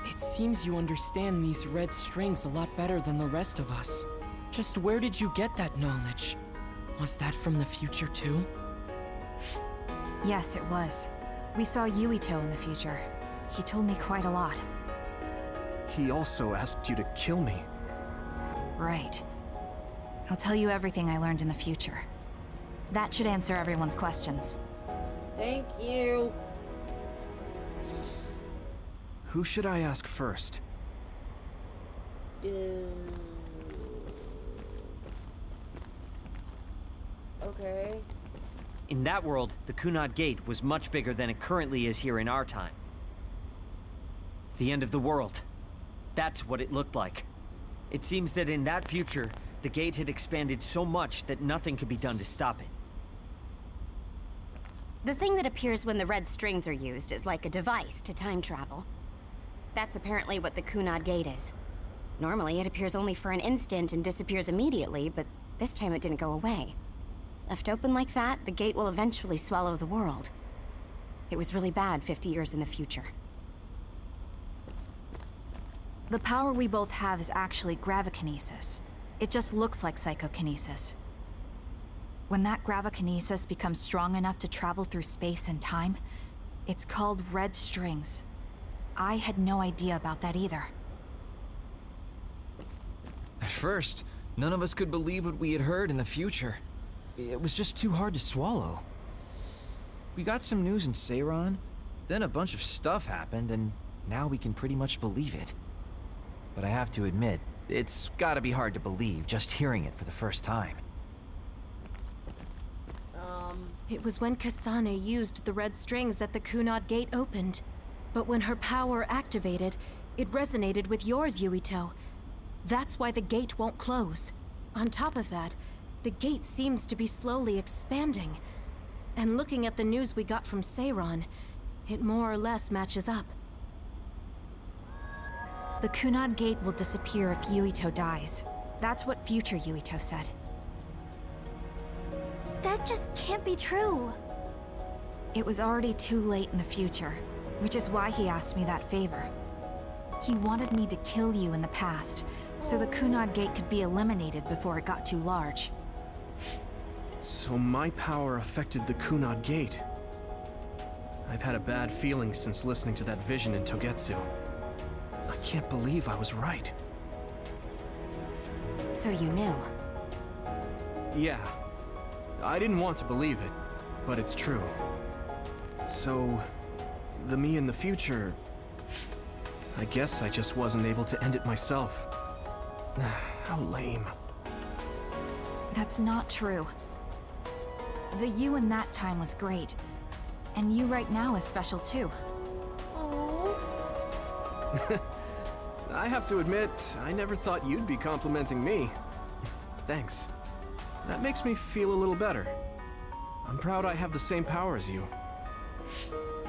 It seems you understand these red strings a lot better than the rest of us. Just where did you get that knowledge? Was that from the future too? Yes, it was. We saw Yuito in the future. He told me quite a lot. He also asked you to kill me. Right. I'll tell you everything I learned in the future. That should answer everyone's questions. Thank you. Who should I ask first? Okay. In that world, the Kunad Gate was much bigger than it currently is here in our time. The end of the world. That's what it looked like. It seems that in that future, the gate had expanded so much that nothing could be done to stop it. The thing that appears when the red strings are used is like a device to time travel. That's apparently what the Kunad Gate is. Normally, it appears only for an instant and disappears immediately, but this time it didn't go away. Left open like that, the gate will eventually swallow the world. It was really bad 50 years in the future. The power we both have is actually gravikinesis. It just looks like psychokinesis. When that gravikinesis becomes strong enough to travel through space and time, it's called red strings. I had no idea about that either. At first, none of us could believe what we had heard in the future. It was just too hard to swallow. We got some news in Seiran, then a bunch of stuff happened, and now we can pretty much believe it. But I have to admit, it's gotta be hard to believe just hearing it for the first time. It was when Kasane used the red strings that the Kunad Gate opened. But when her power activated, it resonated with yours, Yuito. That's why the gate won't close. On top of that, the gate seems to be slowly expanding. And looking at the news we got from Seiran, it more or less matches up. The Kunad Gate will disappear if Yuito dies. That's what future Yuito said. That just can't be true. It was already too late in the future, which is why he asked me that favor. He wanted me to kill you in the past, so the Kunad Gate could be eliminated before it got too large. So my power affected the Kunad Gate. I've had a bad feeling since listening to that vision in Togetsu. I can't believe I was right. So you knew. Yeah. I didn't want to believe it, but it's true. So, the me in the future... I guess I just wasn't able to end it myself. How lame. That's not true. The you in that time was great. And you right now is special too. I have to admit, I never thought you'd be complimenting me. Thanks. That makes me feel a little better. I'm proud I have the same power as you.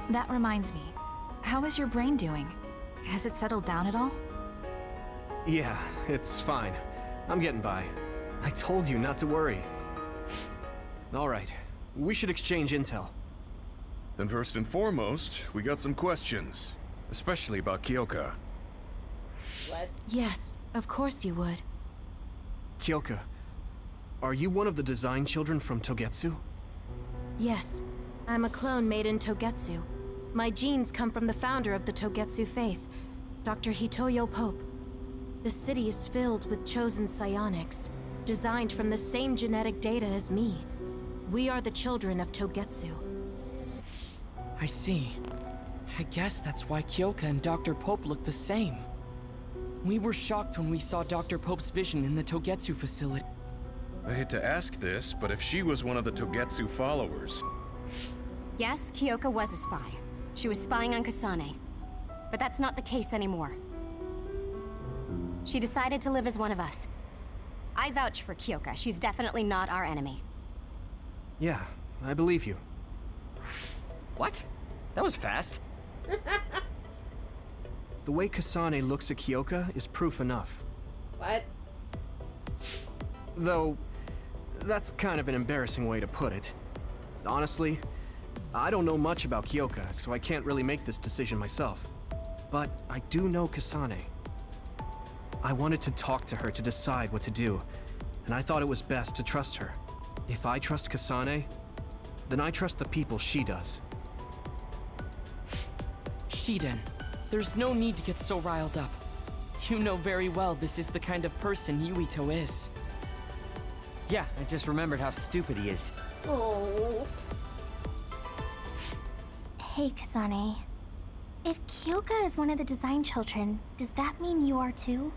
That reminds me. How is your brain doing? Has it settled down at all? Yeah, it's fine. I'm getting by. I told you not to worry. All right, we should exchange intel. Then first and foremost, we got some questions. Especially about Kyoka. What? Yes, of course you would. Kyoka, are you one of the design children from Togetsu? Yes, I'm a clone made in Togetsu. My genes come from the founder of the Togetsu faith, Dr. Hitoyo Pope. The city is filled with chosen psionics. designed from the same genetic data as me. We are the children of Togetsu. I see. I guess that's why Kyoka and Dr. Pope look the same. We were shocked when we saw Dr. Pope's vision in the Togetsu facility. I hate to ask this, but if she was one of the Togetsu followers... Yes, Kyoka was a spy. She was spying on Kasane. But that's not the case anymore. She decided to live as one of us. I vouch for Kyoka. She's definitely not our enemy. Yeah, I believe you. What? That was fast. The way Kasane looks at Kyoka is proof enough. What? Though, that's kind of an embarrassing way to put it. Honestly, I don't know much about Kyoka, so I can't really make this decision myself. But I do know Kasane. I wanted to talk to her to decide what to do, and I thought it was best to trust her. If I trust Kasane, then I trust the people she does. Shiden, there's no need to get so riled up. You know very well this is the kind of person Yuito is. Yeah, I just remembered how stupid he is. Oh. Hey, Kasane. If Kyoka is one of the design children, does that mean you are too?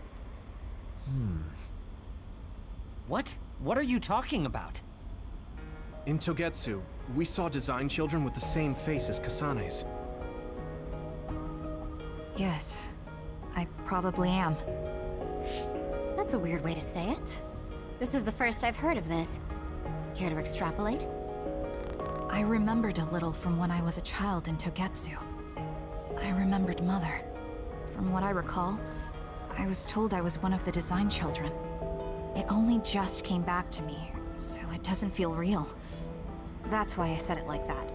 What? What are you talking about? In Togetsu, we saw design children with the same face as Kasane's. Yes, I probably am. That's a weird way to say it. This is the first I've heard of this. Care to extrapolate? I remembered a little from when I was a child in Togetsu. I remembered Mother. From what I recall, I was told I was one of the design children. It only just came back to me, so it doesn't feel real. That's why I said it like that.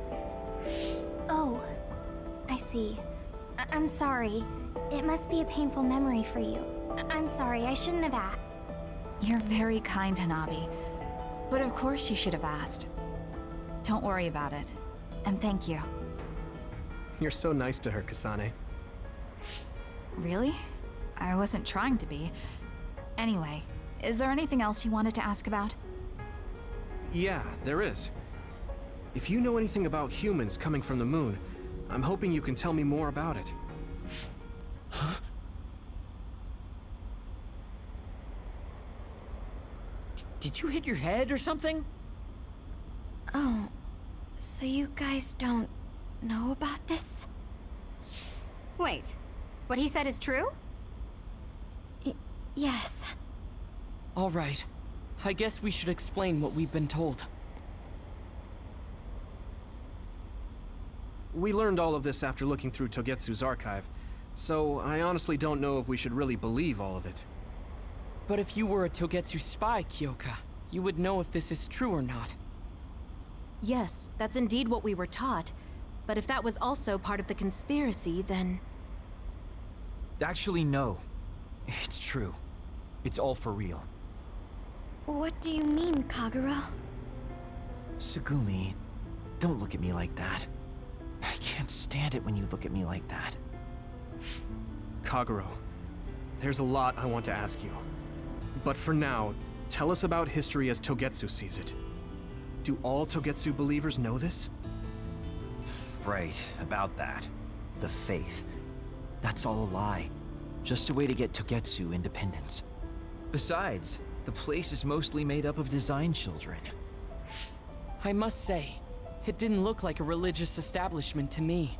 Oh, I see. I'm sorry. It must be a painful memory for you. I'm sorry, I shouldn't have asked. You're very kind, Hanabi. But of course you should have asked. Don't worry about it. And thank you. You're so nice to her, Kasane. Really? I wasn't trying to be. Anyway, is there anything else you wanted to ask about? Yeah, there is. If you know anything about humans coming from the moon, I'm hoping you can tell me more about it. Huh? Did you hit your head or something? Oh, so you guys don't know about this? Wait, what he said is true? Yes. All right. I guess we should explain what we've been told. We learned all of this after looking through Togetsu's archive, so I honestly don't know if we should really believe all of it. But if you were a Togetsu spy, Kyoka, you would know if this is true or not. Yes, that's indeed what we were taught. But if that was also part of the conspiracy, then... Actually, no. It's true. It's all for real. What do you mean, Kagura? Tsugumi, don't look at me like that. I can't stand it when you look at me like that. Kaguro, there's a lot I want to ask you. But for now, tell us about history as Togetsu sees it. Do all Togetsu believers know this? Right, about that. The faith. That's all a lie. Just a way to get Togetsu independence. Besides, the place is mostly made up of design children. I must say, it didn't look like a religious establishment to me.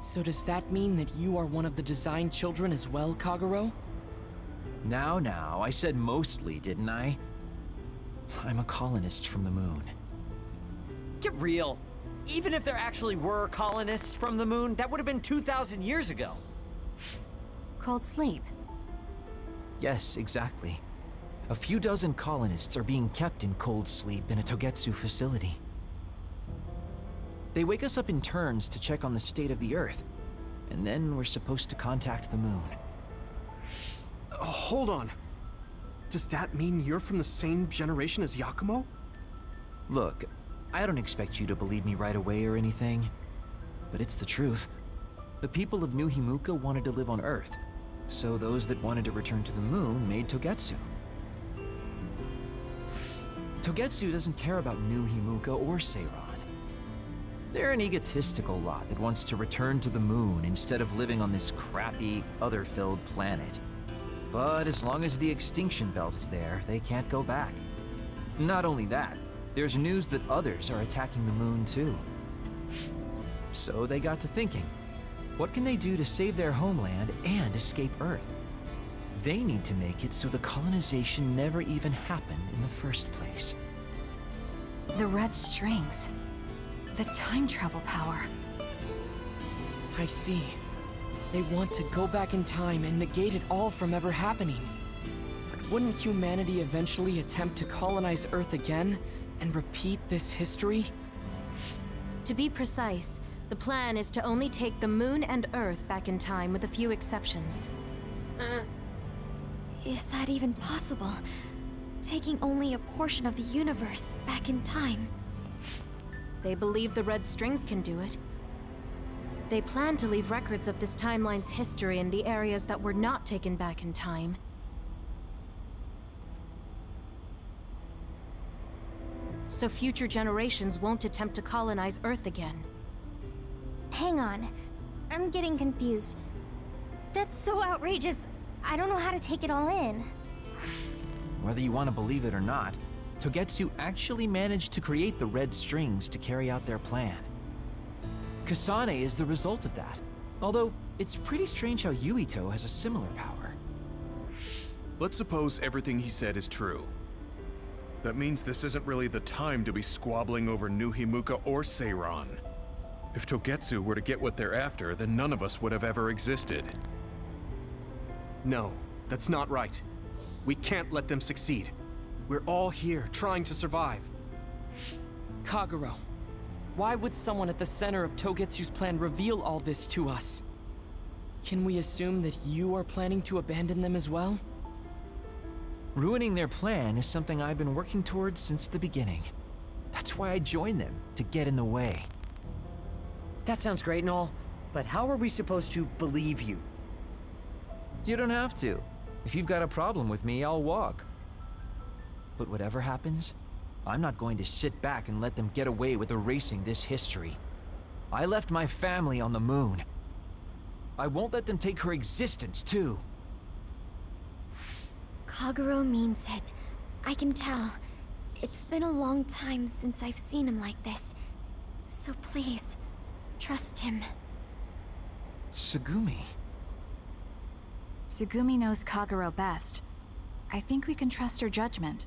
So does that mean that you are one of the design children as well, Kaguro? Now, I said mostly, didn't I? I'm a colonist from the moon. Get real. Even if there actually were colonists from the moon, that would have been 2,000 years ago. Cold sleep. Yes, exactly. A few dozen colonists are being kept in cold sleep in a Togetsu facility. They wake us up in turns to check on the state of the Earth, and then we're supposed to contact the moon. Hold on. Does that mean you're from the same generation as Yakumo? Look, I don't expect you to believe me right away or anything, but it's the truth. The people of New Himuka wanted to live on Earth, so those that wanted to return to the moon made Togetsu. Togetsu doesn't care about New Himuka or Seiran. They're an egotistical lot that wants to return to the moon instead of living on this crappy, other-filled planet. But as long as the extinction belt is there, they can't go back. Not only that, there's news that others are attacking the moon too. So they got to thinking, what can they do to save their homeland and escape Earth? They need to make it so the colonization never even happened in the first place. The red strings. The time travel power. I see. They want to go back in time and negate it all from ever happening. But wouldn't humanity eventually attempt to colonize Earth again and repeat this history? To be precise, the plan is to only take the moon and Earth back in time with a few exceptions. Is that even possible? Taking only a portion of the universe back in time. They believe the red strings can do it. They plan to leave records of this timeline's history in the areas that were not taken back in time. So future generations won't attempt to colonize Earth again. Hang on. I'm getting confused. That's so outrageous. I don't know how to take it all in. Whether you want to believe it or not, Togetsu actually managed to create the red strings to carry out their plan. Kasane is the result of that, although it's pretty strange how Yuito has a similar power. Let's suppose everything he said is true. That means this isn't really the time to be squabbling over New Himuka or Seiran. If Togetsu were to get what they're after, then none of us would have ever existed. No, that's not right. We can't let them succeed. We're all here, trying to survive. Kagero, why would someone at the center of Togetsu's plan reveal all this to us? Can we assume that you are planning to abandon them as well? Ruining their plan is something I've been working towards since the beginning. That's why I joined them, to get in the way. That sounds great and all, but how are we supposed to believe you? You don't have to. If you've got a problem with me, I'll walk. But whatever happens, I'm not going to sit back and let them get away with erasing this history. I left my family on the moon. I won't let them take her existence, too. Kagero means it. I can tell. It's been a long time since I've seen him like this. So please, trust him. Tsugumi. Tsugumi knows Kagero best. I think we can trust her judgment.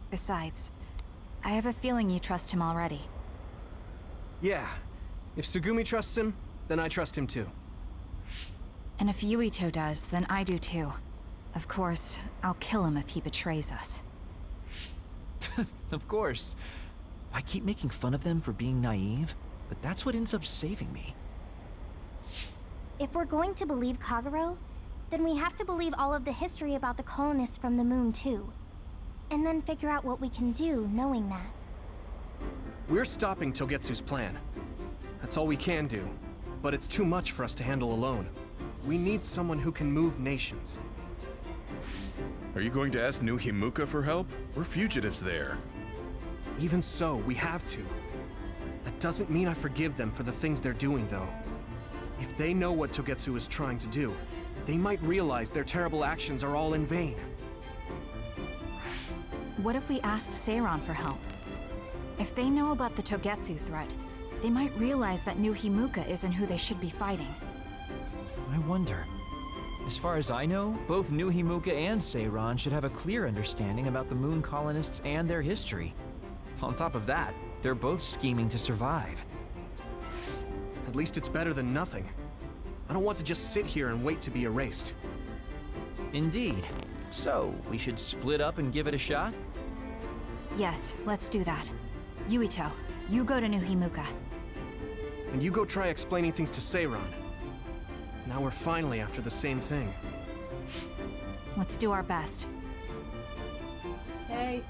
Besides, I have a feeling you trust him already. Yeah. If Tsugumi trusts him, then I trust him too. And if Yuito does, then I do too. Of course, I'll kill him if he betrays us. Of course. I keep making fun of them for being naive, but that's what ends up saving me. If we're going to believe Kagero, then we have to believe all of the history about the colonists from the moon too. And then figure out what we can do knowing that. We're stopping Togetsu's plan. That's all we can do. But it's too much for us to handle alone. We need someone who can move nations. Are you going to ask New Himuka for help? We're fugitives there. Even so, we have to. That doesn't mean I forgive them for the things they're doing, though. If they know what Togetsu is trying to do, they might realize their terrible actions are all in vain. What if we asked Seiran for help? If they know about the Togetsu threat, they might realize that New Himuka isn't who they should be fighting. I wonder. As far as I know, both New Himuka and Seiran should have a clear understanding about the moon colonists and their history. On top of that, they're both scheming to survive. At least it's better than nothing. I don't want to just sit here and wait to be erased. Indeed. So, we should split up and give it a shot? Yes, let's do that. Yuito, you go to New Himuka. And you go try explaining things to Seiran. Now we're finally after the same thing. Let's do our best. Okay.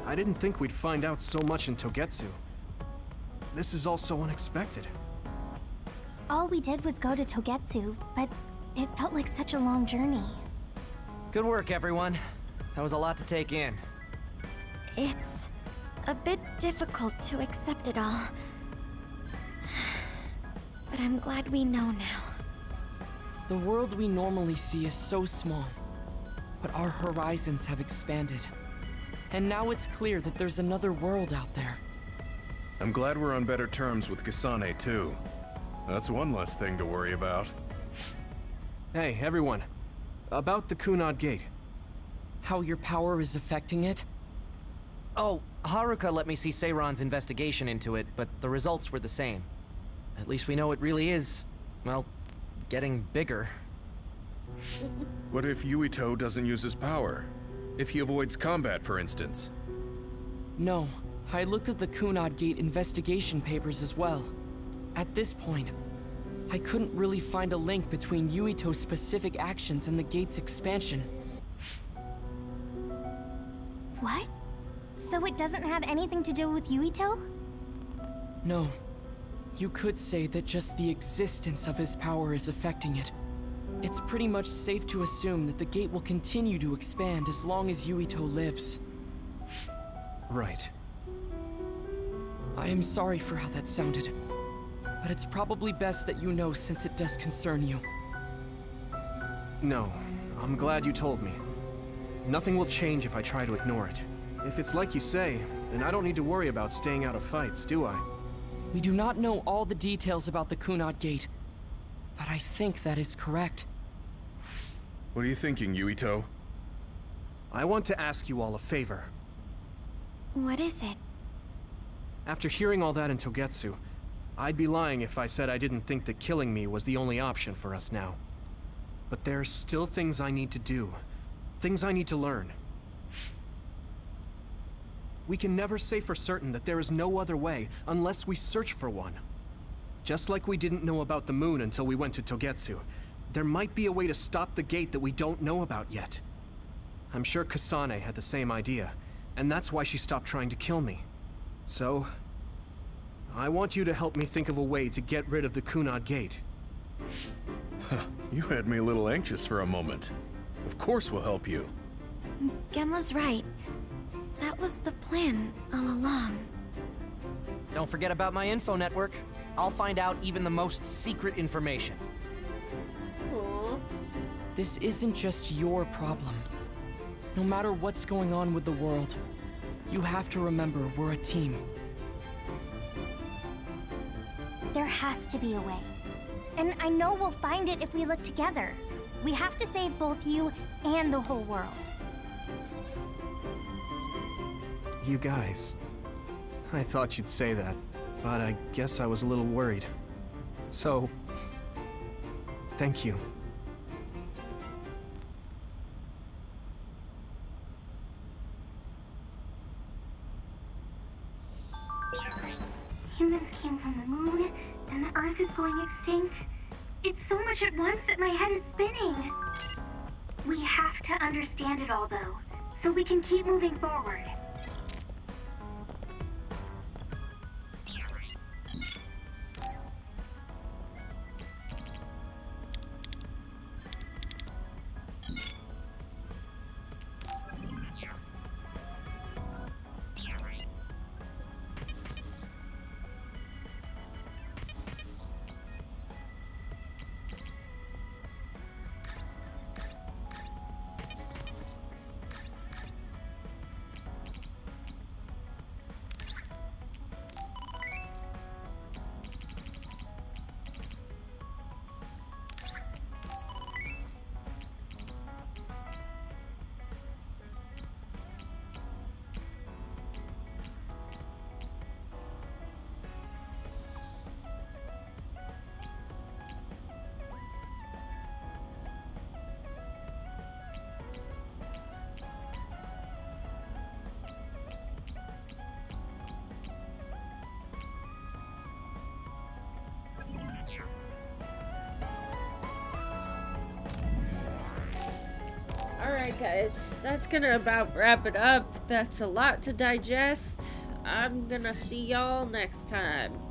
I didn't think we'd find out so much in Togetsu. This is all so unexpected. All we did was go to Togetsu, but it felt like such a long journey. Good work, everyone. That was a lot to take in. It's a bit difficult to accept it all. But I'm glad we know now. The world we normally see is so small, but our horizons have expanded. And now it's clear that there's another world out there. I'm glad we're on better terms with Kasane, too. That's one less thing to worry about. Hey, everyone. About the Kunad Gate. How your power is affecting it? Oh, Haruka let me see Seiran's investigation into it, but the results were the same. At least we know it really is, well, getting bigger. What if Yuito doesn't use his power? If he avoids combat, for instance? No, I looked at the Kunad Gate investigation papers as well. At this point, I couldn't really find a link between Yuito's specific actions and the gate's expansion. What? So it doesn't have anything to do with Yuito? No. You could say that just the existence of his power is affecting it. It's pretty much safe to assume that the gate will continue to expand as long as Yuito lives. Right. I am sorry for how that sounded, but it's probably best that you know since it does concern you. No, I'm glad you told me. Nothing will change if I try to ignore it. If it's like you say, then I don't need to worry about staying out of fights, do I? We do not know all the details about the Kunad Gate, but I think that is correct. What are you thinking, Yuito? I want to ask you all a favor. What is it? After hearing all that in Togetsu, I'd be lying if I said I didn't think that killing me was the only option for us now. But there's still things I need to do. Things I need to learn. We can never say for certain that there is no other way unless we search for one. Just like we didn't know about the moon until we went to Togetsu, there might be a way to stop the gate that we don't know about yet. I'm sure Kasane had the same idea, and that's why she stopped trying to kill me. So, I want you to help me think of a way to get rid of the Kunad Gate. You had me a little anxious for a moment. Of course we'll help you. Gemma's right. That was the plan all along. Don't forget about my info network. I'll find out even the most secret information. This isn't just your problem. No matter what's going on with the world, you have to remember we're a team. There has to be a way. And I know we'll find it if we look together. We have to save both you and the whole world. You guys... I thought you'd say that, but I guess I was a little worried. So... thank you. Humans came from the moon, and the Earth is going extinct. It's so much at once that my head is spinning. We have to understand it all, though, so we can keep moving forward. Alright guys, that's gonna about wrap it up. That's a lot to digest. I'm gonna see y'all next time.